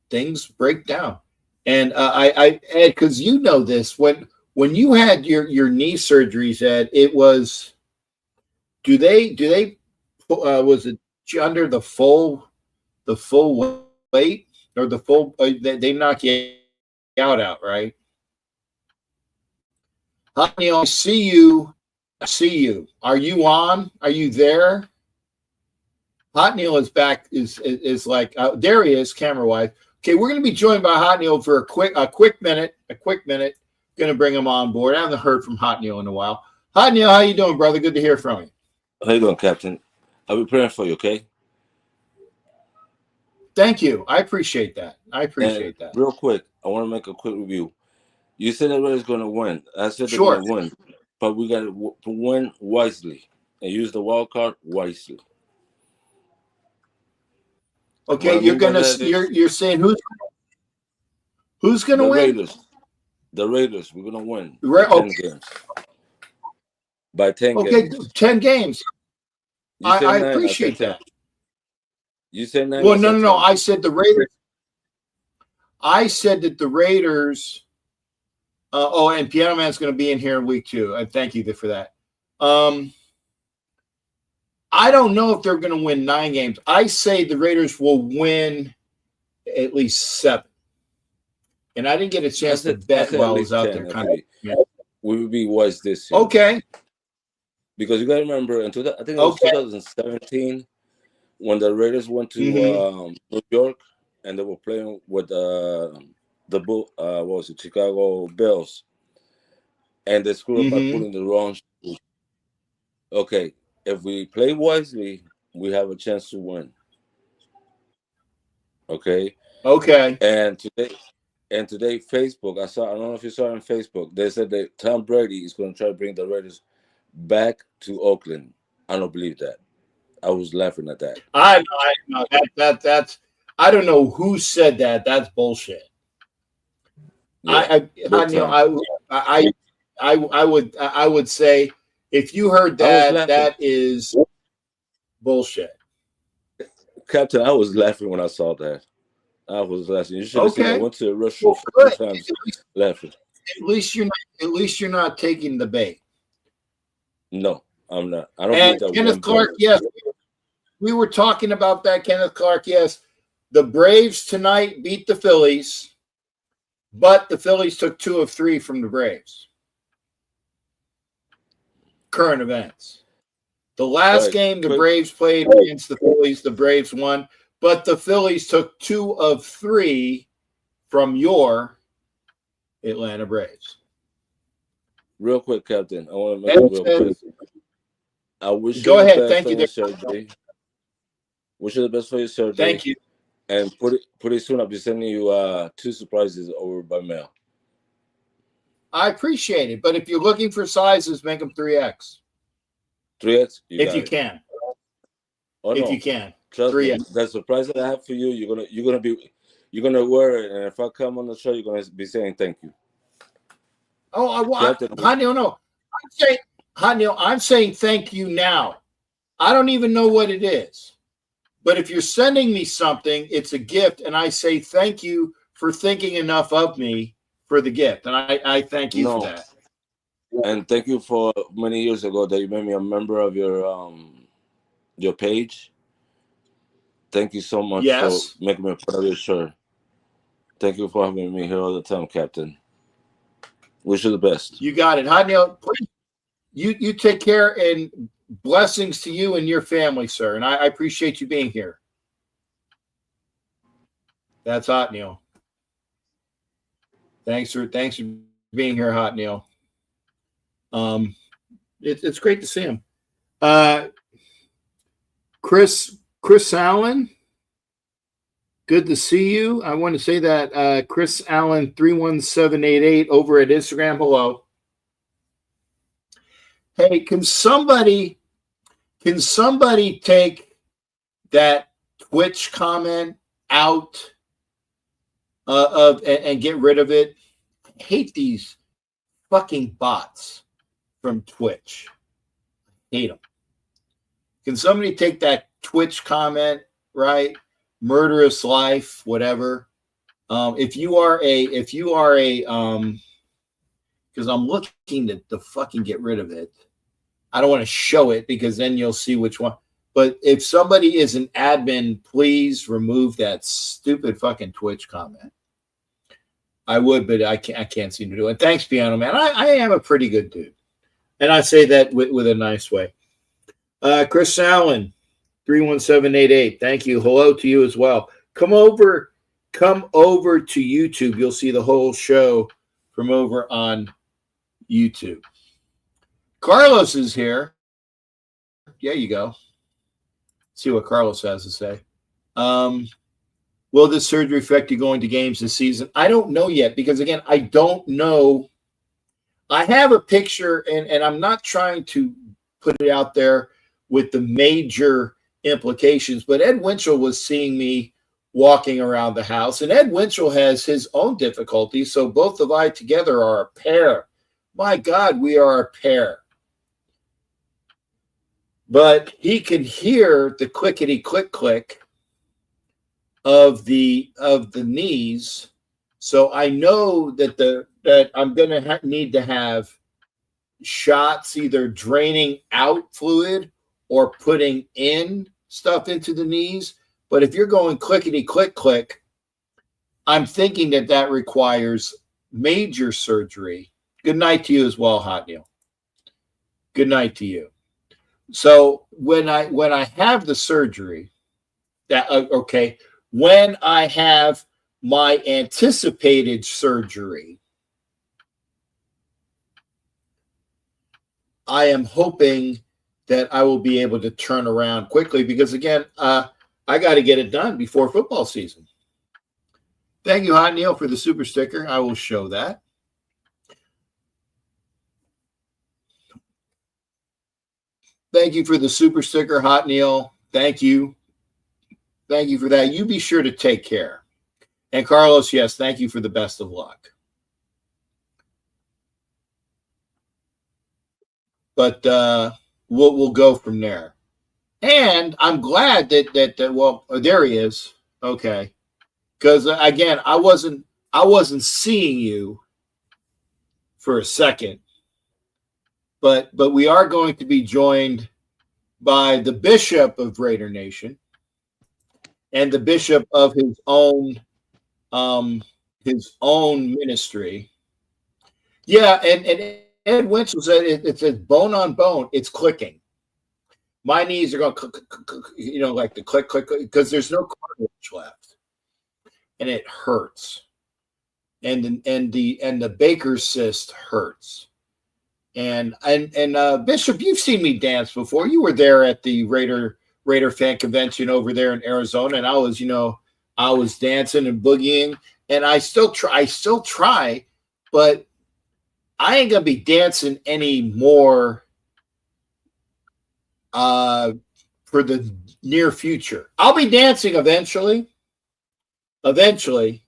things break down. And Ed, because you know this, when you had your knee surgeries, Ed, it was, do they was it under the full weight or the full? They knock you out, right? Honey, I see you. Are you on? Are you there? Hot Neil is back. Is like there he is, camera wise. Okay, we're going to be joined by Hot Neil for a quick minute. Going to bring him on board. I haven't heard from Hot Neil in a while. Hot Neil, how you doing, brother? Good to hear from you. How you doing, Captain? I'll be praying for you. Okay. Thank you. I appreciate that. Real quick, I want to make a quick review. You said everybody's going to win. I said they're Sure. going to win, but we got to win wisely and use the wild card wisely. Okay, you're saying who's going to win? The Raiders. We're going to win. 10 games. By 10 games. Okay, 10 games. I appreciate that. You said 9. Well, no. I said the Raiders. I said that the Raiders. And Piano Man's going to be in here in week 2. Thank you for that. I don't know if they're going to win 9 games. I say the Raiders will win at least 7. And I didn't get a chance to bet while I was out there. we will be wise this year. Okay. Because you got to remember, I think it was 2017 when the Raiders went to New York and they were playing with Chicago Bills, and they screwed up by putting the wrong shoes. Okay, if we play wisely, we have a chance to win. Okay. And today, Facebook, I don't know if you saw on Facebook, they said that Tom Brady is going to try to bring the Raiders back to Oakland. I don't believe that. I was laughing at that. I that's I don't know who said that. That's bullshit. Yeah, I would say if you heard that, that is bullshit. Captain, I was laughing when I saw that. I was laughing. You should have seen I went to the restaurant times laughing. At least you're not taking the bait. No, I'm not. I don't believe that. Kenneth Clark, yes. We were talking about that, Kenneth Clark, yes. The Braves tonight beat the Phillies, but the Phillies took 2 of 3 from the Braves. Current events. The last game the Braves played against the Phillies, the Braves won, but the Phillies took 2 of 3 from your Atlanta Braves. Real quick, Captain, I want to make it real quick. I wish Go ahead. Thank you. Surgery. Wish you the best for your surgery. Thank you. And pretty soon I'll be sending you 2 surprises over by mail. I appreciate it, but if you're looking for sizes, make them 3X. 3X? If you can. Oh, if no. you can. Trust 3X. me, that surprise that I have for you, you're gonna wear it, and if I come on the show, you're gonna be saying thank you. Hanyo, no. I'm saying thank you now. I don't even know what it is. But if you're sending me something, it's a gift, and I say thank you for thinking enough of me for the gift. And I thank you for that. And thank you for many years ago that you made me a member of your page. Thank you so much for making me a part of your show. Thank you for having me here all the time, Captain. Wish you the best. You got it. Hanyo, please, you take care, and blessings to you and your family, sir. And I appreciate you being here. That's Hot Neil. Thanks for being here, Hot Neil. It's great to see him. Chris Allen, good to see you. I want to say that Chris Allen 31788 over at Instagram. Hello. Hey, can somebody take that Twitch comment out and get rid of it? I hate these fucking bots from Twitch. I hate them. Can somebody take that Twitch comment, right? Murderous life, whatever. If you are a because I'm looking to fucking get rid of it. I don't want to show it because then you'll see which one. But if somebody is an admin, please remove that stupid fucking Twitch comment. I would, but I can't seem to do it. Thanks, Piano Man. I am a pretty good dude. And I say that with a nice way. Chris Allen, 31788. Thank you. Hello to you as well. Come over to YouTube. You'll see the whole show from over on YouTube. Carlos is here. There you go. See what Carlos has to say. Will this surgery affect you going to games this season? I don't know yet because, again, I don't know. I have a picture, and I'm not trying to put it out there with the major implications, but Ed Winchell was seeing me walking around the house, and Ed Winchell has his own difficulties, so both of I together are a pair. My God, we are a pair. But he can hear the clickety click click of the knees, so I know that I'm going to need to have shots either draining out fluid or putting in stuff into the knees. But if you're going clickety click click, I'm thinking that requires major surgery Good night to you as well, Hot Neil. Good night to you. So when I have the surgery, when I have my anticipated surgery, I am hoping that I will be able to turn around quickly because, again, I got to get it done before football season. Thank you, Hot Neil, for the super sticker. I will show that. Thank you for the super sticker, Hot Neil. Thank you. Thank you for that. You be sure to take care. And Carlos, yes, thank you for the best of luck. But we'll go from there. And I'm glad that well, there he is. Okay. Because again, I wasn't seeing you for a second. But we are going to be joined by the bishop of Raider Nation and the bishop of his own ministry. Yeah, and Ed Winchell said it says bone on bone. It's clicking. My knees are going, like the click, because there's no cartilage left, and it hurts. And the Baker's cyst hurts. And Bishop, you've seen me dance before. You were there at the Raider fan convention over there in Arizona, and I was dancing and boogieing, and I still try, but I ain't gonna be dancing anymore for the near future. I'll be dancing eventually. Eventually,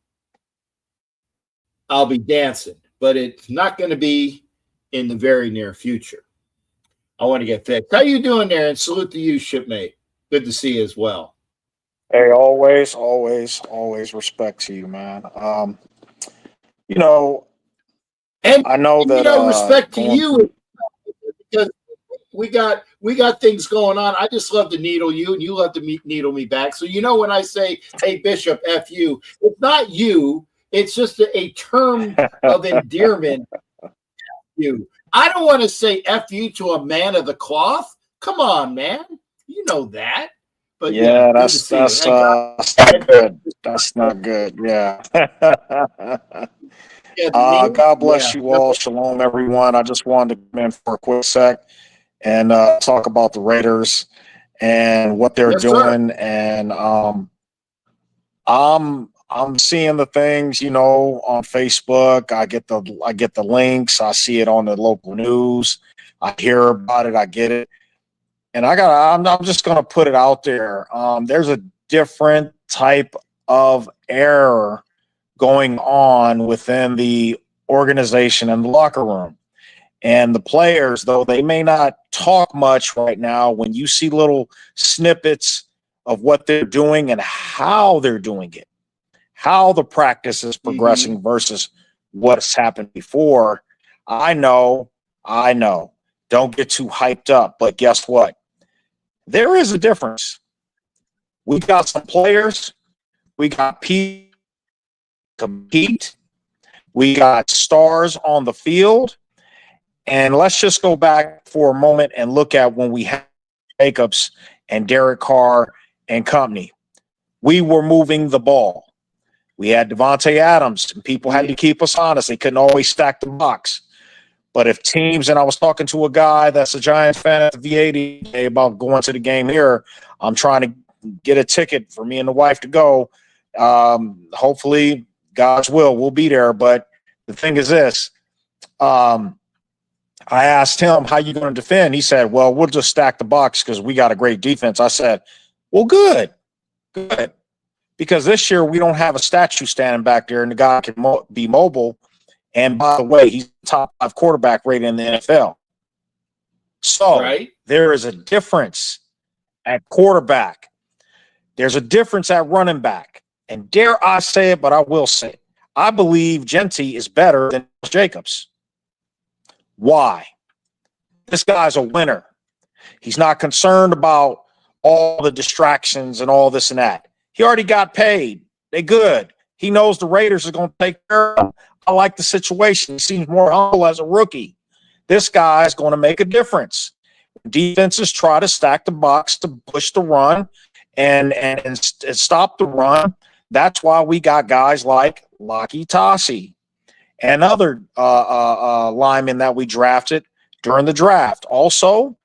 I'll be dancing, but it's not going to be in the very near future. I want to get fixed. How you doing there? And salute to you, shipmate. Good to see you as well. Hey, always respect to you, man. And I know that respect to you because we got things going on. I just love to needle you, and you love to needle me back. So when I say, "Hey, Bishop, F you," it's not you. It's just a term of endearment. You. I don't want to say F you to a man of the cloth. Come on, man. You know that. But yeah, that's not good. That's not good. Yeah. God bless you all. Shalom, everyone. I just wanted to come in for a quick sec and talk about the Raiders and what they're doing. Sir. And I'm seeing the things, on Facebook. I get the links. I see it on the local news. I hear about it. I get it. And I'm just going to put it out there. There's a different type of error going on within the organization and the locker room. And the players, though they may not talk much right now, when you see little snippets of what they're doing and how they're doing it, how the practice is progressing versus what's happened before, I know. Don't get too hyped up. But guess what? There is a difference. We got some players. We got people compete. We got stars on the field. And let's just go back for a moment and look at when we had Jacobs and Derek Carr and company. We were moving the ball. We had Devontae Adams, and people had to keep us honest. They couldn't always stack the box. But if teams, and I was talking to a guy that's a Giants fan at the V80 today about going to the game here. I'm trying to get a ticket for me and the wife to go. Hopefully, God's will, we'll be there. But the thing is this. I asked him, how you going to defend? He said, well, we'll just stack the box because we got a great defense. I said, well, good. Because this year we don't have a statue standing back there and the guy can be mobile. And by the way, he's the top 5 quarterback rated in the NFL. So There is a difference at quarterback. There's a difference at running back. And dare I say it, but I will say it. I believe Genty is better than Jacobs. Why? This guy's a winner. He's not concerned about all the distractions and all this and that. He already got paid. They good. He knows the Raiders are going to take care of him. I like the situation. He seems more humble as a rookie. This guy is going to make a difference. Defenses try to stack the box to push the run and stop the run. That's why we got guys like Laki Tassi and other linemen that we drafted during the draft. Also,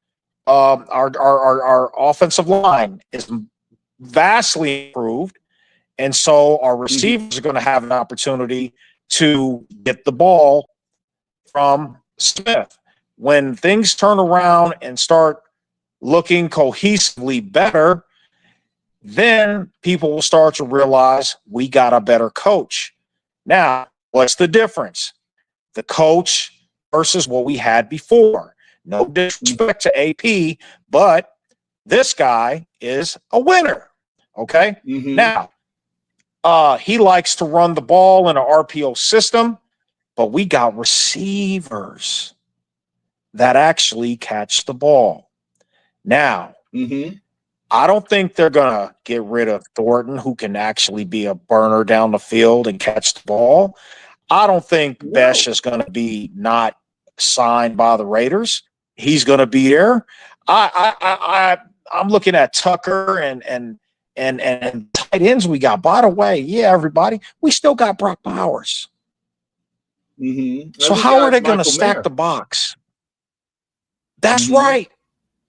our offensive line is vastly improved, and so our receivers are going to have an opportunity to get the ball from Smith. When things turn around and start looking cohesively better, then people will start to realize we got a better coach. Now, what's the difference? The coach versus what we had before. No disrespect to AP, but this guy is a winner. Okay? Now, he likes to run the ball in an RPO system, but we got receivers that actually catch the ball. Now, I don't think they're going to get rid of Thornton, who can actually be a burner down the field and catch the ball. I don't think Besh is going to be not signed by the Raiders. He's going to be there. I'm looking at Tucker and tight ends we got. By the way, everybody, we still got Brock Bowers. So how are they going to stack the box? That's right.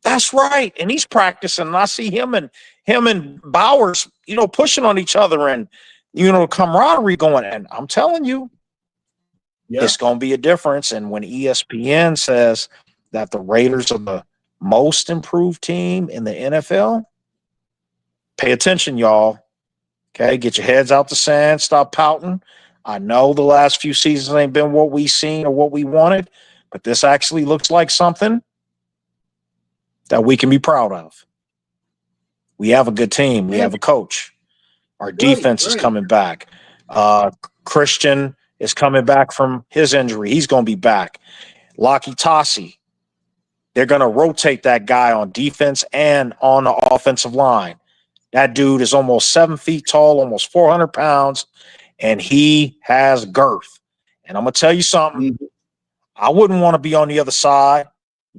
That's right. And he's practicing. And I see him and Bowers, pushing on each other and, camaraderie going. And I'm telling you, it's going to be a difference. And when ESPN says that the Raiders are the most improved team in the NFL, pay attention, y'all. Okay, get your heads out the sand. Stop pouting. I know the last few seasons ain't been what we seen or what we wanted, but this actually looks like something that we can be proud of. We have a good team. We have a coach. Our defense is coming back. Christian is coming back from his injury. He's going to be back. Laki Tassi. They're going to rotate that guy on defense and on the offensive line. That dude is almost 7 feet tall, almost 400 pounds, and he has girth. And I'm going to tell you something. I wouldn't want to be on the other side.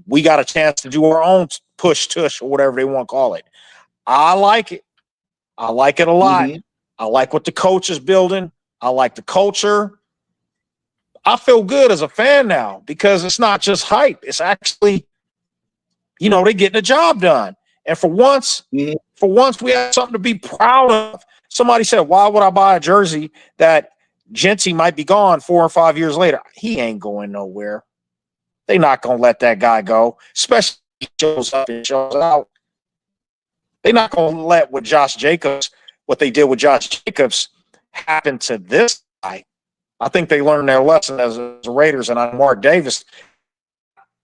We got a chance to do our own push-tush or whatever they want to call it. I like it. I like it a lot. I like what the coach is building. I like the culture. I feel good as a fan now because it's not just hype. It's actually, they're getting the job done. And for once, we have something to be proud of. Somebody said, why would I buy a jersey that Genty might be gone 4 or 5 years later? He ain't going nowhere. They're not going to let that guy go, especially if he shows up and shows out. They're not going to let what they did with Josh Jacobs happen to this guy. I think they learned their lesson as the Raiders, and I'm Mark Davis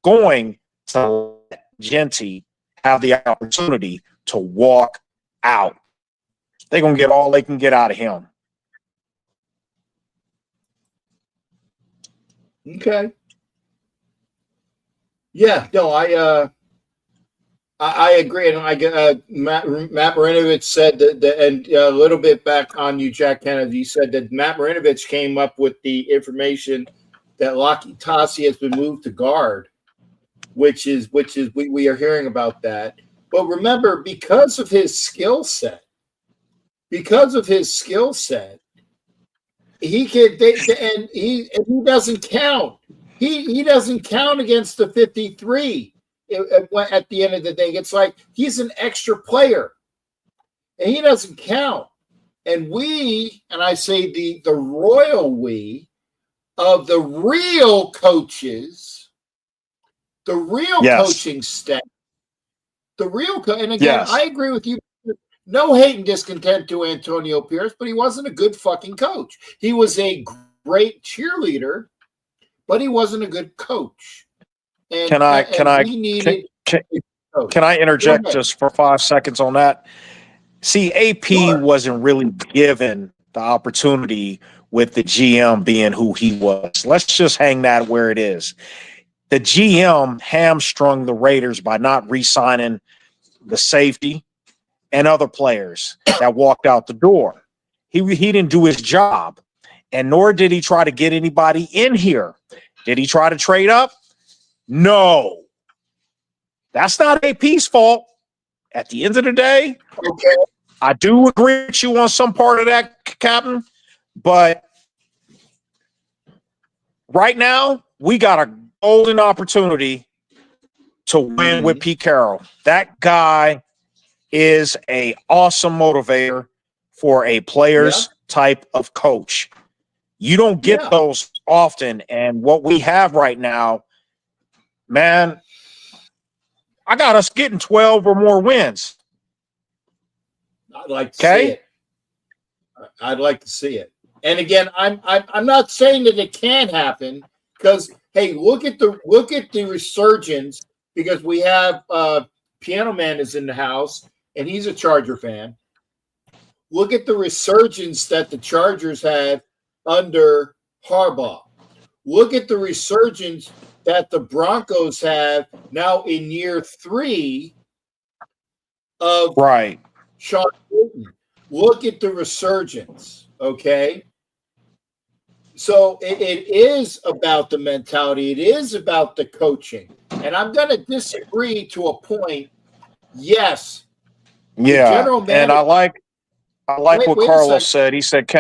going to let Genty have the opportunity to walk out. They're going to get all they can get out of him. Okay. Yeah, no, I agree, and Matt Marinovich said that, and a little bit back on you, Jack Kennedy said that Matt Marinovich came up with the information that Laki Tassi has been moved to guard, which is we are hearing about that. But remember, because of his skill set, he doesn't count. He doesn't count against the 53 at the end of the day. It's like he's an extra player, and he doesn't count. And I say the royal we of the real coaches, the real coaching staff, and again, I agree with you. No hate and discontent to Antonio Pierce, but he wasn't a good fucking coach. He was a great cheerleader, but he wasn't a good coach. And, can I interject just for 5 seconds on that? See, AP wasn't really given the opportunity with the GM being who he was. Let's just hang that where it is. The GM hamstrung the Raiders by not re-signing the safety and other players that walked out the door. He didn't do his job. and nor did he try to get anybody in here. Did he try to trade up? No. That's not AP's fault. At the end of the day, Okay. I do agree with you on some part of that, Captain, but right now, we got a golden opportunity to win with Pete Carroll. That guy is an awesome motivator for a player's type of coach. You don't get those often, and what we have right now, man, I got us getting 12 or more wins. I'd like to see it. I'd like to see it. And again, I'm not saying that it can happen because hey, look at the resurgence, because we have Piano Man is in the house and he's a Charger fan. Look at the resurgence that the Chargers had under Harbaugh. Look at the resurgence that the Broncos have now in year 3 of Sean Payton. Look at the resurgence, okay? So it is about the mentality. It is about the coaching. And I'm going to disagree to a point. Yes. Yeah, general manager, and I like what Carlos said. He said,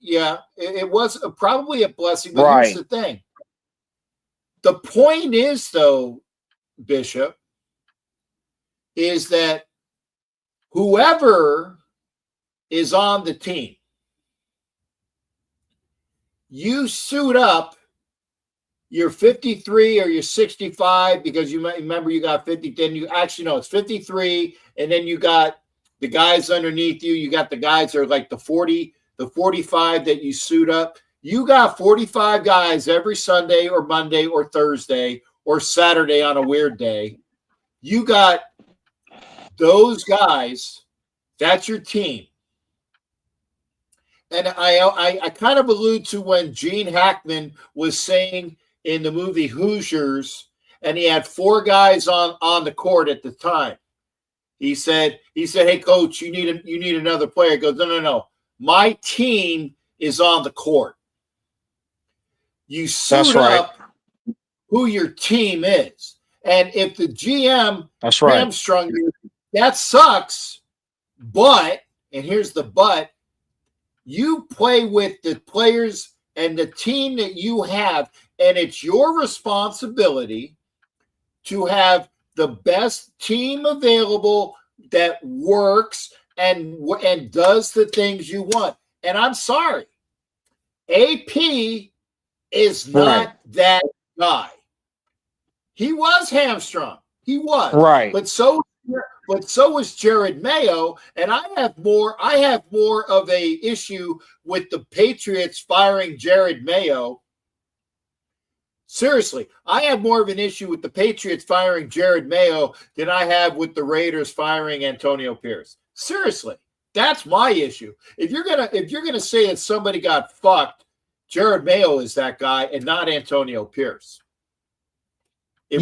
yeah, it was probably a blessing, but here's the thing. The point is, though, Bishop, is that whoever is on the team, you suit up, you're 53 or you're 65 because you might remember you got 50. Then you actually know it's 53, and then you got the guys underneath you. You got the guys that are like the 40, the 45 that you suit up. You got 45 guys every Sunday or Monday or Thursday or Saturday on a weird day. You got those guys. That's your team. And I kind of allude to when Gene Hackman was saying in the movie Hoosiers, and he had 4 guys on the court at the time. He said, "Hey, coach, you need another player." He goes, No. My team is on the court. You suit up who your team is. And if the GM hamstrung you, that sucks. But, and here's the but, you play with the players and the team that you have, and it's your responsibility to have the best team available that works and does the things you want. And I'm sorry, AP is not that guy. He was hamstrung. He was. Right. But so was Jared Mayo, and I have more of a issue with the Patriots firing Jared Mayo. Seriously, I have more of an issue with the Patriots firing Jared Mayo than I have with the Raiders firing Antonio Pierce. Seriously, that's my issue. If you're gonna say that somebody got fucked, Jared Mayo is that guy and not Antonio Pierce. I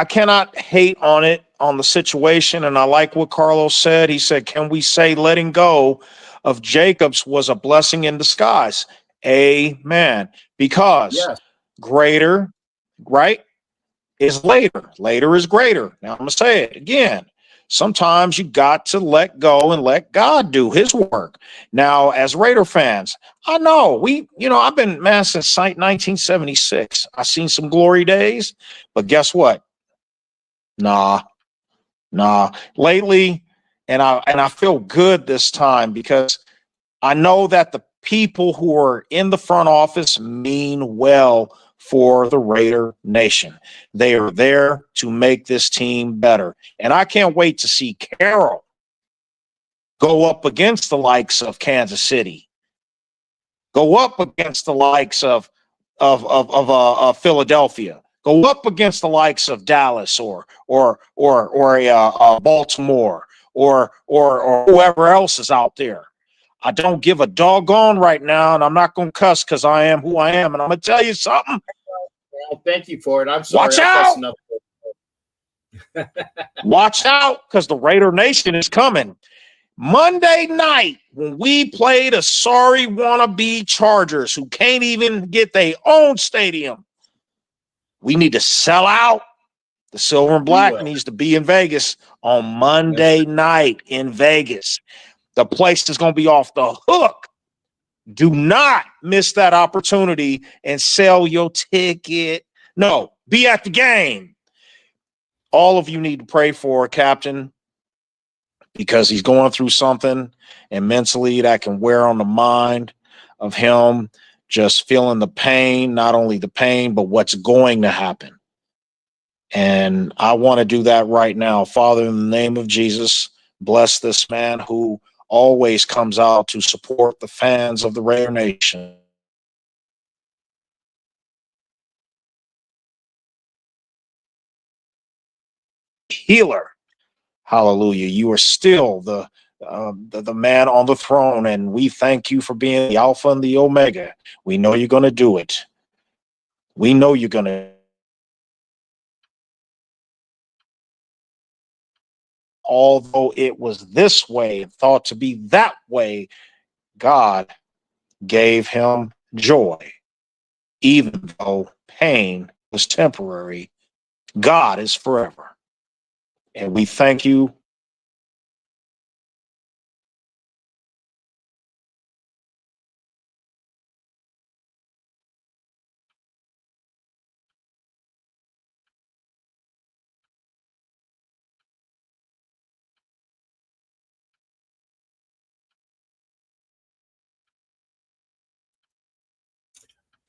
cannot hate on it, on the situation. And I like what Carlos said. He said, can we say letting go of Jacobs was a blessing in disguise? Amen. Because greater, is later. Later is greater. Now I'm going to say it again. Sometimes you got to let go and let God do his work. Now, as Raider fans, I know I've been since 1976. I've seen some glory days, but guess what? Nah. Lately, and I feel good this time because I know that the people who are in the front office mean well for the Raider Nation. They are there to make this team better. And I can't wait to see Carroll go up against the likes of Kansas City, go up against the likes of Philadelphia, go up against the likes of Dallas or Baltimore or whoever else is out there. I don't give a doggone right now, and I'm not going to cuss because I am who I am. And I'm going to tell you something. Well, thank you for it. I'm sorry. Watch out. Watch out, because the Raider Nation is coming. Monday night, when we play the sorry wannabe Chargers, who can't even get their own stadium, we need to sell out. The Silver and Black needs to be in Vegas on Monday night in Vegas. The place is going to be off the hook. Do not miss that opportunity and sell your ticket. No, be at the game. All of you need to pray for Captain, because he's going through something, and mentally that can wear on the mind of him, just feeling the pain, not only the pain, but what's going to happen. And I want to do that right now. Father, in the name of Jesus, bless this man who always comes out to support the fans of the Raider Nation. Healer. Hallelujah. You are still the man on the throne, and we thank you for being the Alpha and the Omega. We know you're going to do it. We know you're going to. Although it was this way, thought to be that way, God gave him joy. Even though pain was temporary, God is forever. And we thank you.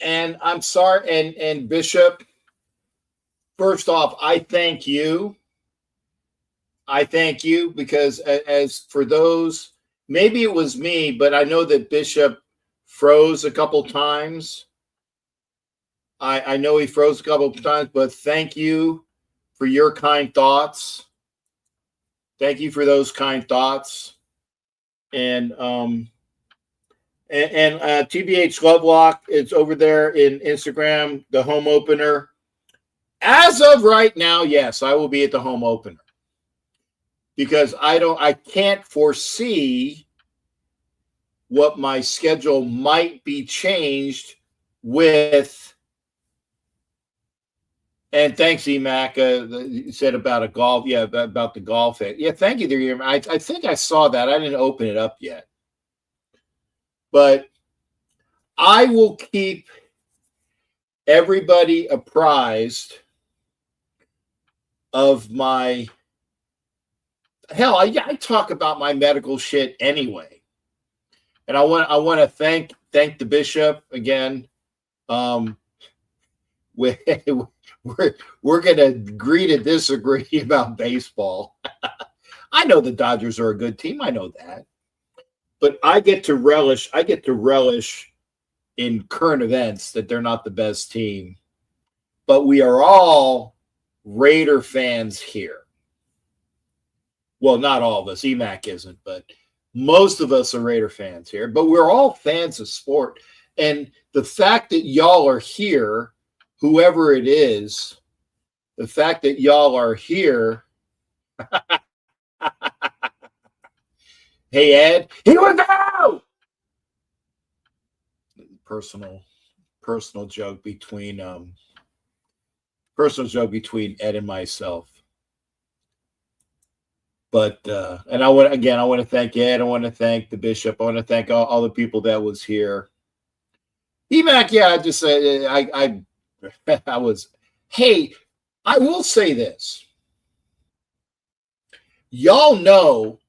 And I'm sorry, and Bishop, first off, I thank you. I thank you because as for those, maybe it was me, but I know that Bishop froze a couple times. I know he froze a couple of times, but thank you for your kind thoughts. Thank you for those kind thoughts. And TBH Lovelock, it's over there in Instagram, the home opener. As of right now, yes, I will be at the home opener because I can't foresee what my schedule might be changed with. And thanks, EMAC. You said about a golf, about the golf. Yeah, thank you, there. I think I saw that. I didn't open it up yet, but I will keep everybody apprised of my. Hell, I talk about my medical shit anyway, and I want to thank the bishop again. We're going to agree to disagree about baseball. I know the Dodgers are a good team. I know that. But I get to relish in current events that they're not the best team. But we are all Raider fans here. Well, not all of us. EMAC isn't, but most of us are Raider fans here. But we're all fans of sport. And the fact that y'all are here, whoever it is, the fact that y'all are here. Hey, Ed, here we go. Personal joke between Ed and myself. But and I want to thank Ed. I want to thank the bishop. I want to thank all the people that was here. EMAC, yeah, I just I was. Hey, I will say this. Y'all know,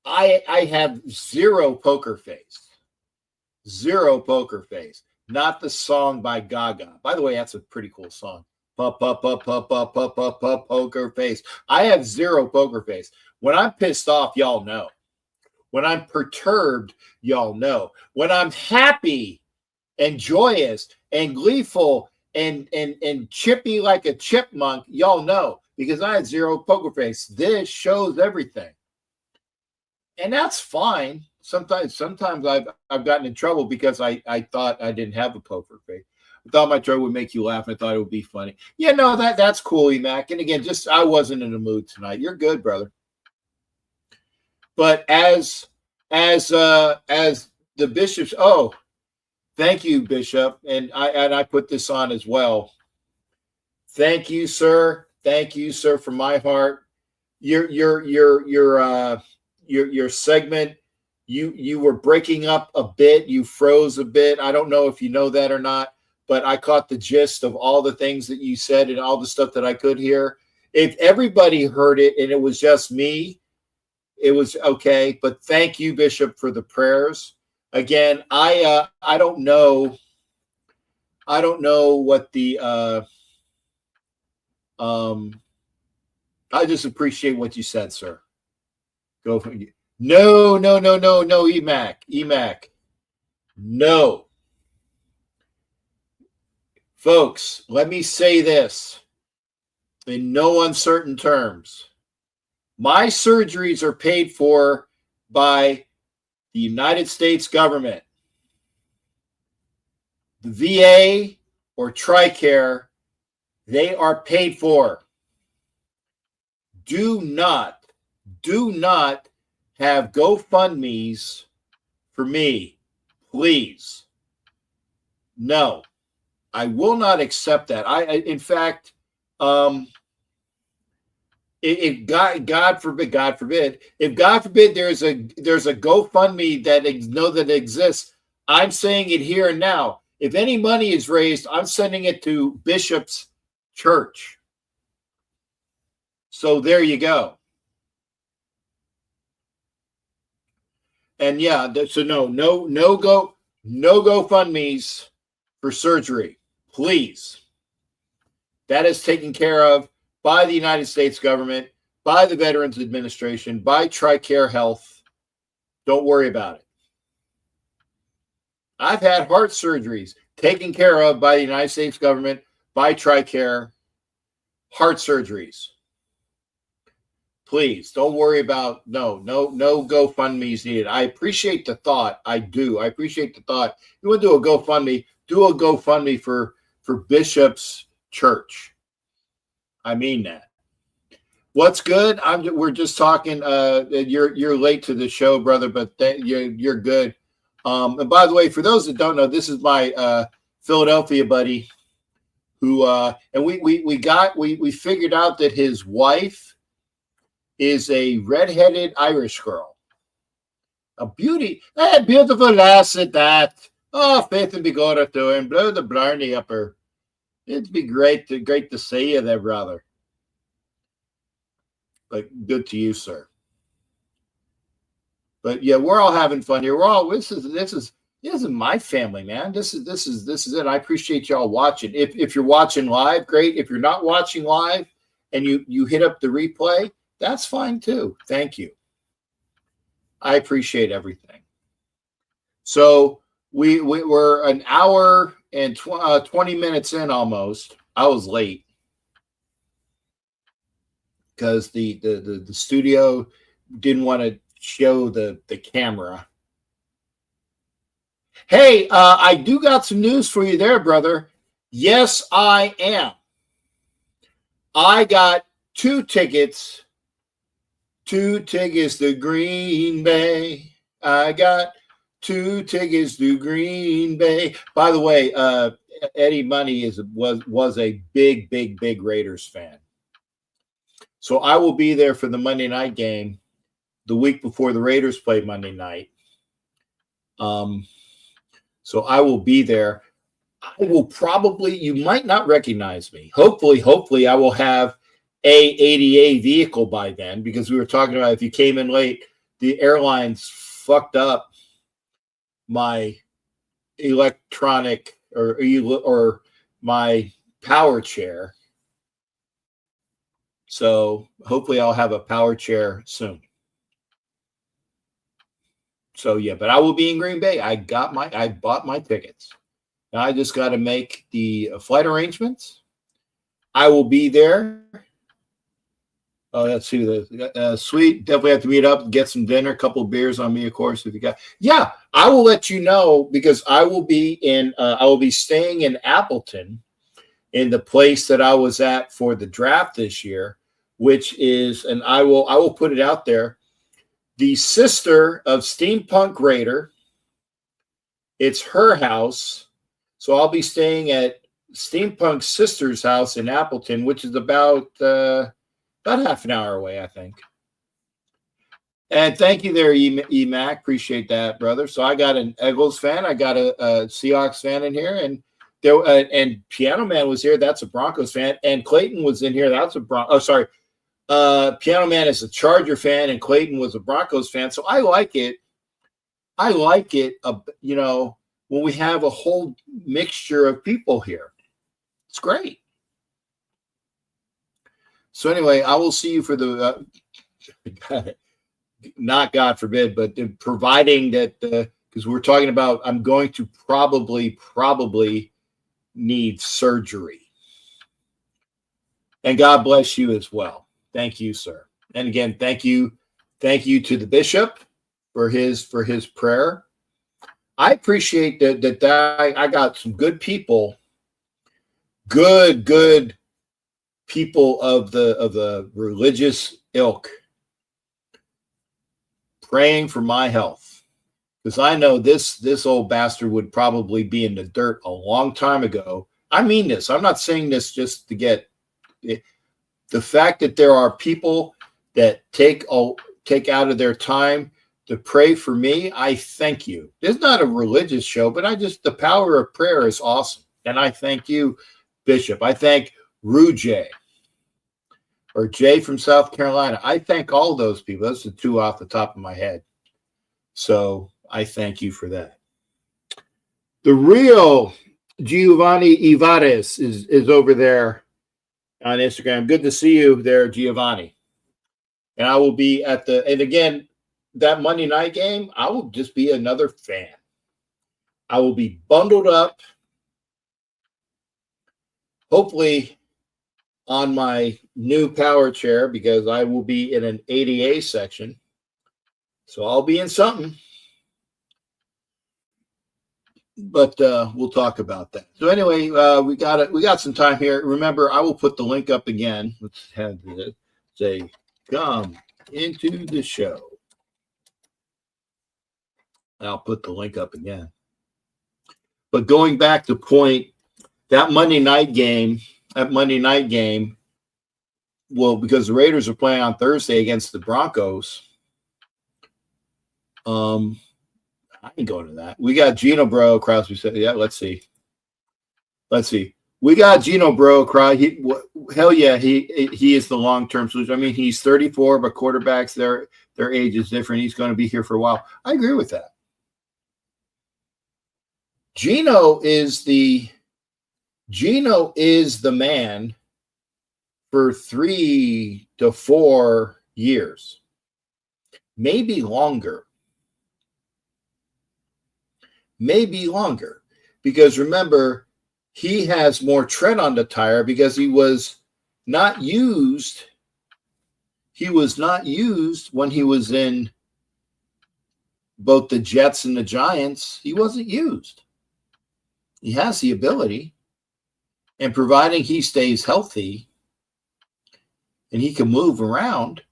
I have zero poker face. Zero poker face. Not the song by Gaga. By the way, that's a pretty cool song. Poker face. I have zero poker face. When I'm pissed off, y'all know. When I'm perturbed, y'all know. When I'm happy and joyous and gleeful and chippy like a chipmunk, y'all know, because I had zero poker face. This shows everything. And that's fine. Sometimes I've gotten in trouble because I thought I didn't have a poker face. I thought my throat would make you laugh. I thought it would be funny. Yeah, no, that's cool, Emac. And again, just I wasn't in the mood tonight. You're good, brother. But as the bishops, oh, thank you, Bishop, and I put this on as well. Thank you, sir. Thank you, sir, from my heart. Your segment, you were breaking up a bit. You froze a bit. I don't know if you know that or not, but I caught the gist of all the things that you said and all the stuff that I could hear. If everybody heard it and it was just me, it was okay. But thank you, Bishop, for the prayers. Again, I don't know what the I just appreciate what you said, sir. Go for you. No, Emac. No. Folks, let me say this in no uncertain terms. My surgeries are paid for by the United States government. The VA or TRICARE, they are paid for. Do not have GoFundMes for me, please. No, I will not accept that. In fact, if God forbid, if God forbid there's a GoFundMe that exists, I'm saying it here and now. If any money is raised, I'm sending it to Bishop's church. So there you go. And yeah, so no GoFundMes for surgery, please. That is taken care of by the United States government, by the Veterans Administration, by TRICARE Health. Don't worry about it. I've had heart surgeries taken care of by the United States government, by TRICARE, heart surgeries. Please don't worry about no GoFundMes needed. I appreciate the thought. I do. I appreciate the thought. You want to do a GoFundMe? Do a GoFundMe for Bishop's church. I mean that. What's good? We're just talking. You're late to the show, brother, but you're good. And by the way, for those that don't know, this is my Philadelphia buddy, who and we figured out that his wife is a redheaded Irish girl, a beauty, beautiful lass at that. Oh, faith and be good to him, blow the blarney up her. It'd be great to see you there, brother. But good to you, sir. But yeah, we're all having fun here. We're all this is my family, man. This is it. I appreciate y'all watching. If you're watching live, great. If you're not watching live and you hit up the replay, that's fine too. Thank you. I appreciate everything. So we're an hour and 20 minutes in almost. I was late because the studio didn't want to show the camera. Hey, I do got some news for you there, brother. Yes, I am. I got two tickets to Green Bay. I got 2 tickets to Green Bay. By the way, Eddie Money was a big Raiders fan. So I will be there for the Monday night game the week before the Raiders play Monday night. So I will be there. I will probably, you might not recognize me. Hopefully I will have a ADA vehicle by then, because we were talking about if you came in late, the airlines fucked up my electronic or my power chair. So hopefully I'll have a power chair soon. So yeah, but I will be in Green Bay. I bought my tickets. Now I just got to make the flight arrangements. I will be there. Oh, that's who the sweet. Definitely have to meet up, get some dinner, a couple of beers on me, of course. If you got, yeah, I will let you know because I will be staying in Appleton, in the place that I was at for the draft this year, which is, and I will put it out there, the sister of Steampunk Raider. It's her house, so I'll be staying at Steampunk's sister's house in Appleton, which is about half an hour away, I think. And thank you there, E-Mac. Appreciate that, brother. So I got an Eagles fan. I got a Seahawks fan in here. And there and Piano Man was here. That's a Broncos fan. And Clayton was in here. That's a Piano Man is a Charger fan, and Clayton was a Broncos fan. So I like it. When we have a whole mixture of people here. It's great. So anyway, I will see you for the not God forbid, but providing that because we're talking about I'm going to probably need surgery. And God bless you as well. Thank you, sir. And again, thank you to the bishop for his prayer. I appreciate that I got some good people, good people of the religious ilk praying for my health, because I know this old bastard would probably be in the dirt a long time ago. I mean this. I'm not saying this just to get it. The fact that there are people that take out of their time to pray for me, I thank you. It's not a religious show, but the power of prayer is awesome. And I thank you, Bishop. I thank Rujay or Jay from South Carolina. I thank all those people. Those are the two off the top of my head. So I thank you for that. The real Giovanni Ivares is over there on Instagram. Good to see you there, Giovanni. And I will be and again, that Monday night game, I will just be another fan. I will be bundled up, hopefully on my new power chair, because I will be in an ADA section. So I'll be in something. But we'll talk about that. So anyway, we got some time here. Remember, I will put the link up again. Let's have it say, come into the show. I'll put the link up again. But going back to point, that Monday night game, well, because the Raiders are playing on Thursday against the Broncos, I can go to that. We got Gino Bro Crosby said, yeah, let's see. We got Gino Bro Crosby. Hell yeah, he is the long-term solution. I mean, he's 34, but quarterbacks, their age is different. He's going to be here for a while. I agree with that. Gino is the man for 3 to 4 years, maybe longer. Because remember, he has more tread on the tire because he was not used. He was not used when he was in both the Jets and the Giants. He wasn't used. He has the ability, and providing he stays healthy and he can move around,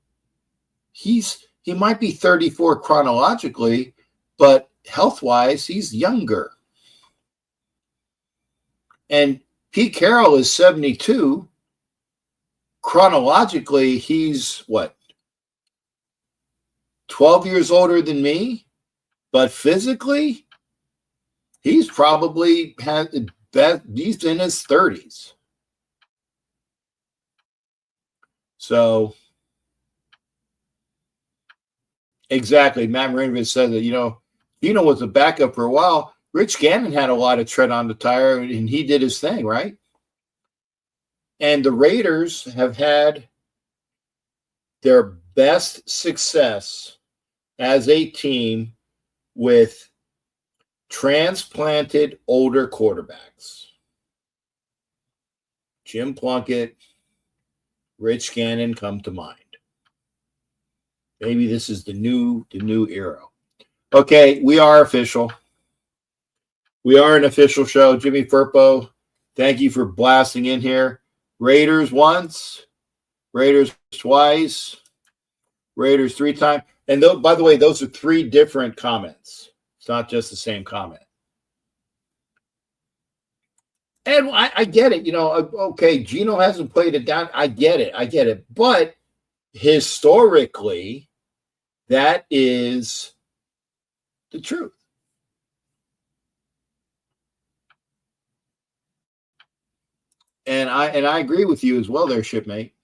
he might be 34 chronologically, but health-wise, he's younger. And Pete Carroll is 72. Chronologically, he's what? 12 years older than me, but physically, he's probably he's in his 30s. So, exactly. Matt Marinovich said that, Gino was a backup for a while. Rich Gannon had a lot of tread on the tire, and he did his thing, right? And the Raiders have had their best success as a team with transplanted older quarterbacks. Jim Plunkett, Rich Gannon come to mind. Maybe this is the new era. Okay, we are official. We are an official show. Jimmy Firpo, thank you for blasting in here. Raiders once, Raiders twice, Raiders 3 times. And by the way, those are 3 different comments. It's not just the same comment. And I get it. Okay, Gino hasn't played it down. I get it. But historically, that is the truth. And I agree with you as well there, shipmate.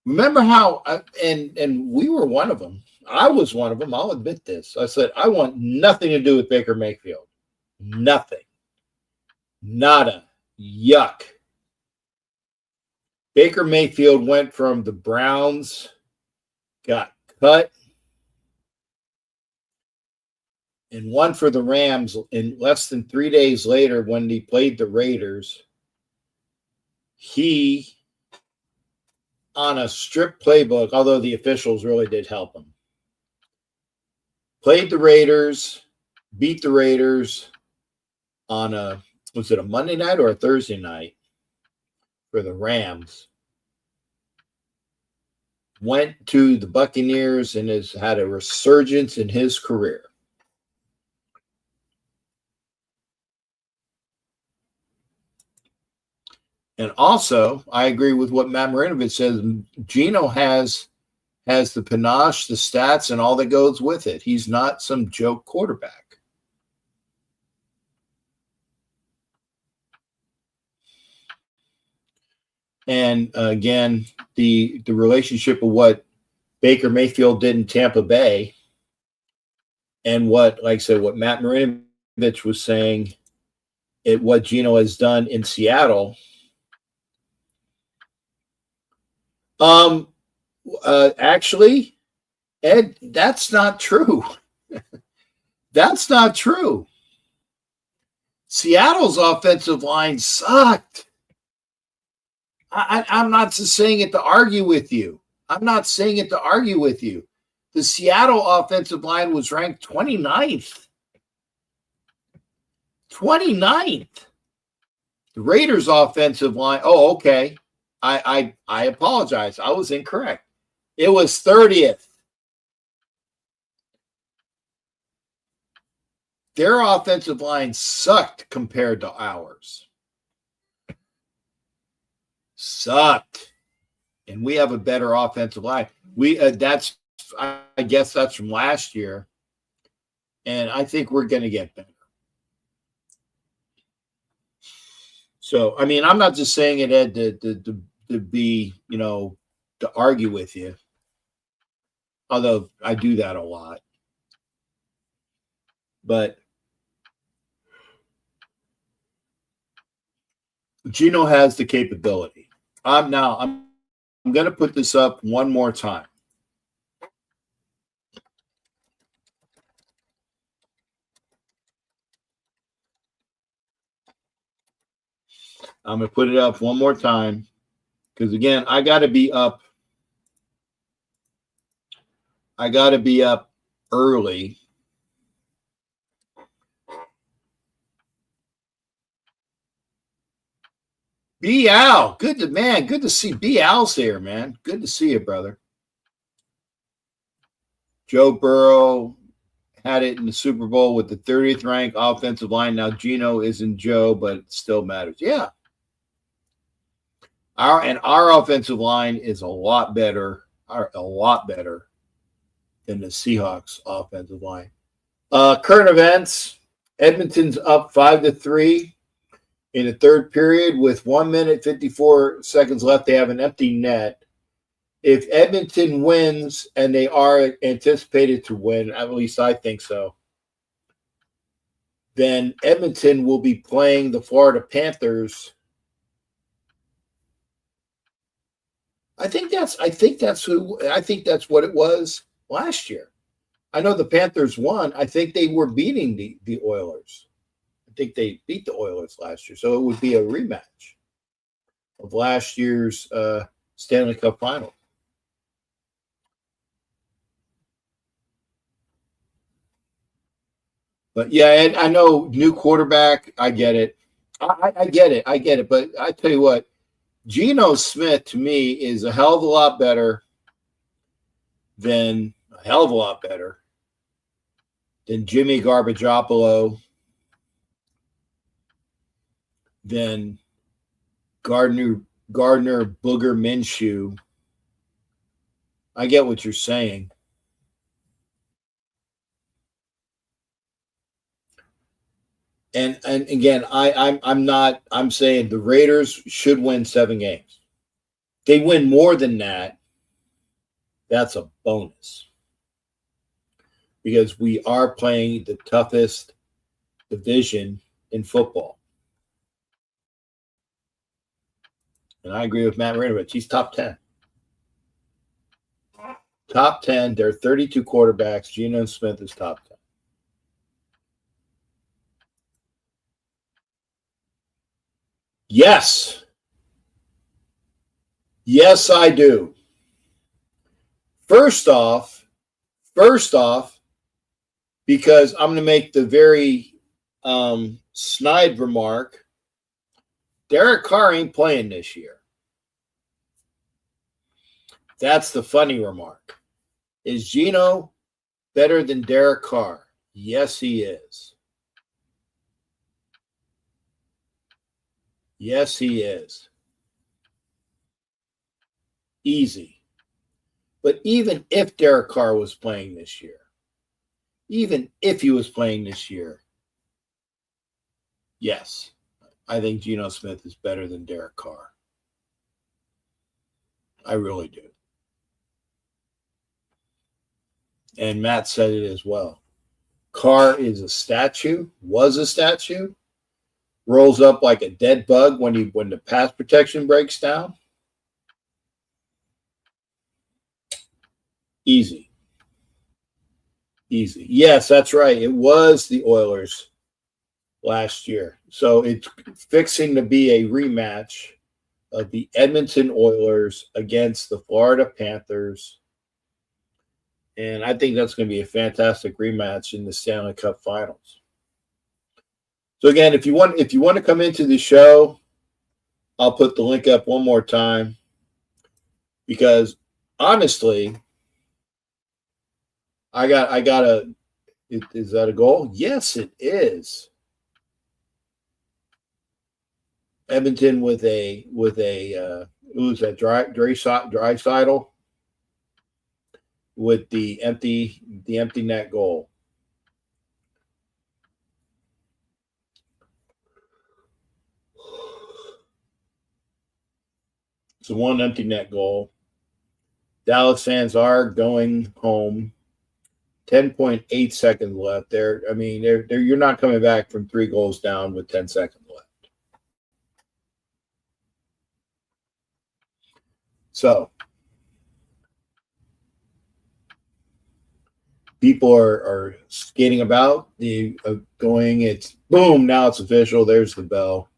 Remember how, and we were one of them. I was one of them. I'll admit this. I said, I want nothing to do with Baker Mayfield. Nothing. Nada. Yuck. Baker Mayfield went from the Browns, got cut, and won for the Rams in less than 3 days later when he played the Raiders. He, on a strict playbook, although the officials really did help him, played the Raiders, beat the Raiders on was it a Monday night or a Thursday night for the Rams? Went to the Buccaneers and has had a resurgence in his career. And also, I agree with what Matt Marinovich says. Gino has the panache, the stats, and all that goes with it. He's not some joke quarterback. And again, the relationship of what Baker Mayfield did in Tampa Bay and what, like I said, what Matt Marinovich was saying, what Gino has done in Seattle. Actually, Ed, that's not true. That's not true. Seattle's offensive line sucked. I'm not just saying it to argue with you. The Seattle offensive line was ranked 29th. 29th. The Raiders offensive line, oh, okay. I apologize. I was incorrect. It was 30th. Their offensive line sucked compared to ours. Sucked. And we have a better offensive line. I guess that's from last year. And I think we're going to get better. So, I mean, I'm not just saying it, Ed, to be, to argue with you. Although I do that a lot. But Gino has the capability. I'm going to put this up one more time. I'm going to put it up one more time because, again, I got to be up. I got to be up early. B. Al, good to see B. Al's here, man. Good to see you, brother. Joe Burrow had it in the Super Bowl with the 30th ranked offensive line. Now Gino isn't Joe, but it still matters. Yeah. Our offensive line is a lot better than the Seahawks offensive line. Current events, Edmonton's up 5-3 in the third period with 1 minute, 54 seconds left. They have an empty net. If Edmonton wins, and they are anticipated to win, at least I think so, then Edmonton will be playing the Florida Panthers. I think that's what it was last year. I know the Panthers won. I think they were beating the Oilers. I think they beat the Oilers last year. So it would be a rematch of last year's Stanley Cup final. But yeah, I know new quarterback. I get it. I get it. I get it. But I tell you what, Geno Smith to me is a hell of a lot better than Jimmy Garbajopolis, than Gardner Booger Minshew. I get what you're saying. And again, I'm saying the Raiders should win 7 games. They win more than that, that's a bonus. Because we are playing the toughest division in football. And I agree with Matt Marinovich. He's top 10. Top 10. There are 32 quarterbacks. Geno Smith is top 10. Yes. Yes, I do. First off, because I'm going to make the very snide remark, Derek Carr ain't playing this year. That's the funny remark. Is Geno better than Derek Carr? Yes, he is. Yes, he is. Easy. But even if Derek Carr was playing this year, yes, I think Geno Smith is better than Derek Carr. I really do. And Matt said it as well. Carr is a statue, was a statue, rolls up like a dead bug when the pass protection breaks down. Easy. Yes, that's right. It was the Oilers last year. So it's fixing to be a rematch of the Edmonton Oilers against the Florida Panthers. And I think that's going to be a fantastic rematch in the Stanley Cup Finals. So again, if you want to come into the show, I'll put the link up one more time. Because honestly, is that a goal? Yes, it is. Edmonton with a who's that? Draisaitl with the empty net goal. So one empty net goal. Dallas fans are going home. 10.8 seconds left. You're not coming back from 3 goals down with 10 seconds left. So people are skating about, going. It's boom. Now it's official. There's the bell.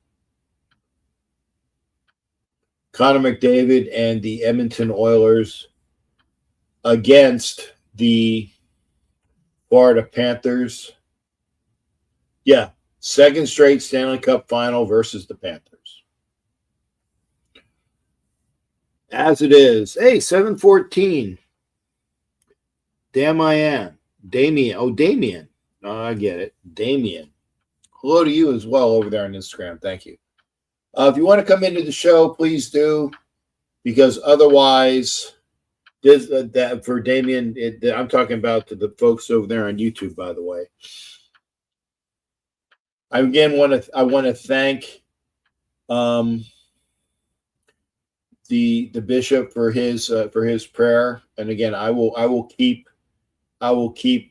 Connor McDavid and the Edmonton Oilers against the Florida Panthers. Yeah, second straight Stanley Cup final versus the Panthers. As it is. Hey, 7:14. Damn, I am. Damien. Oh, Damien. Oh, I get it. Damien. Hello to you as well over there on Instagram. Thank you. If you want to come into the show, please do. Because otherwise, that for Damien, I'm talking about to the folks over there on YouTube, by the way. I again want to thank the bishop for his prayer, and again I will keep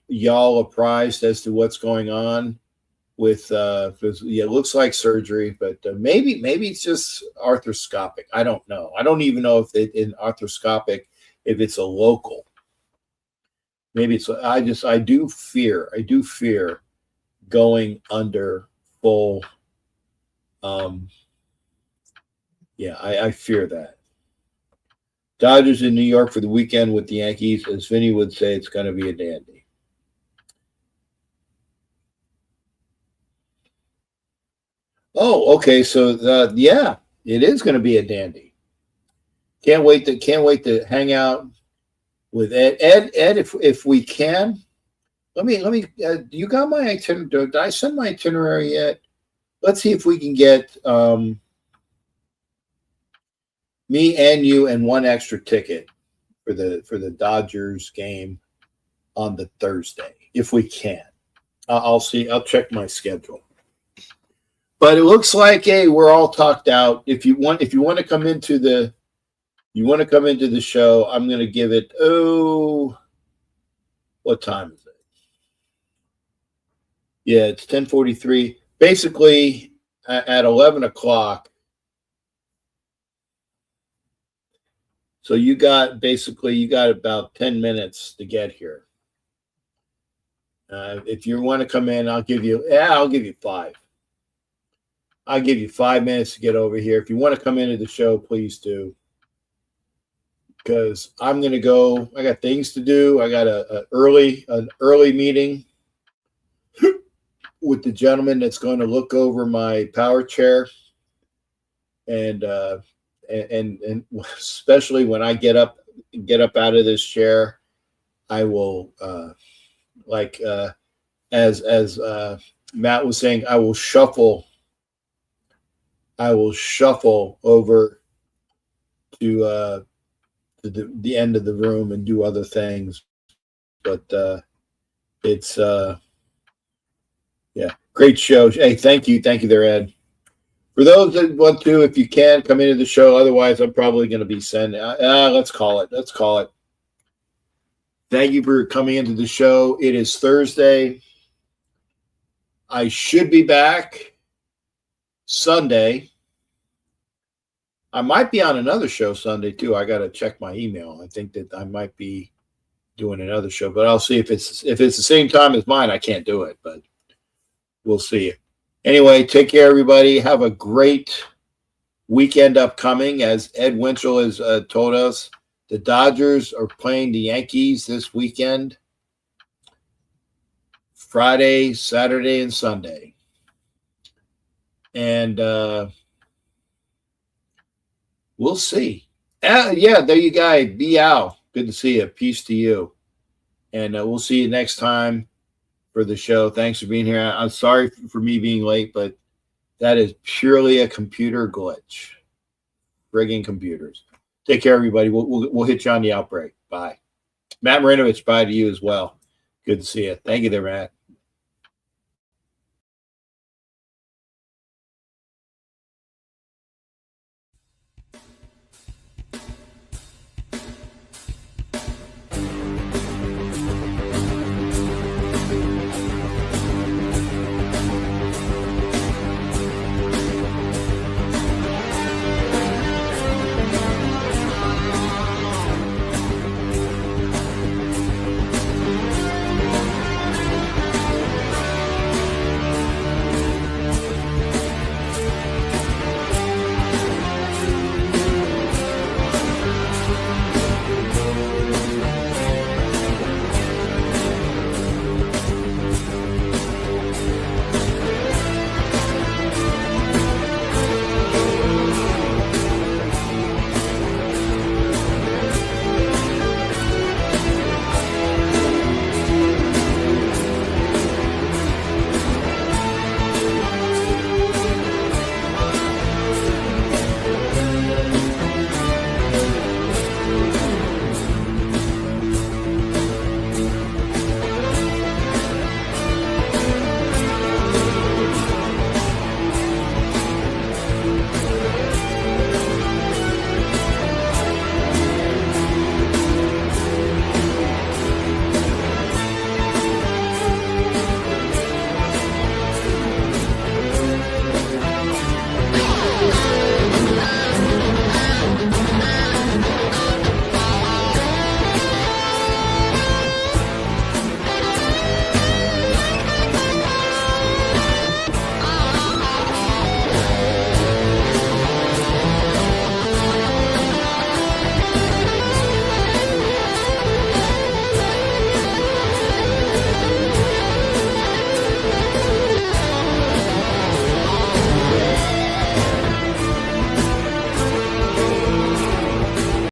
y'all apprised as to what's going on with it looks like surgery, but maybe it's just arthroscopic. I don't know. I don't even know if in arthroscopic if it's a local. Maybe it's. I do fear going under full. I fear that. Dodgers in New York for the weekend with the Yankees. As Vinny would say, it's going to be a dandy. Oh, okay. So yeah, it is going to be a dandy. Can't wait to hang out with Ed. Ed, if we can, let me. You got my itinerary? Did I send my itinerary yet? Let's see if we can get me and you and one extra ticket for the Dodgers game on the Thursday, if we can. I'll see. I'll check my schedule. But it looks like, hey, we're all talked out. If you want to come into the show, I'm going to give it. Oh, what time is it? Yeah, it's 10:43. Basically, at 11 o'clock. So you got about 10 minutes to get here. If you want to come in, I'll give you 5. I'll give you 5 minutes to get over here. If you want to come into the show, please do. Because I'm going to go. I got things to do. I got an early meeting with the gentleman that's going to look over my power chair, and especially when I get up out of this chair, I will as Matt was saying, I will shuffle over to the end of the room and do other things. But it's great show. Hey, thank you there, Ed. For those that want to, if you can, come into the show. Otherwise, I'm probably going to be sending. Let's call it. Thank you for coming into the show. It is Thursday. I should be back Sunday. I might be on another show Sunday too. I got to check my email. I think that I might be doing another show, but I'll see if it's the same time as mine. I can't do it, but we'll see. Anyway, take care, everybody. Have a great weekend upcoming. As Ed Winchell has told us, the Dodgers are playing the Yankees this weekend, Friday, Saturday, and Sunday. And we'll see. Yeah, there you go. Be out. Good to see you. Peace to you. And we'll see you next time for the show. Thanks for being here. I'm sorry for me being late, but that is purely a computer glitch. Frigging computers. Take care, everybody. We'll hit you on the outbreak. Bye. Matt Marinovich, bye to you as well. Good to see you. Thank you there, Matt.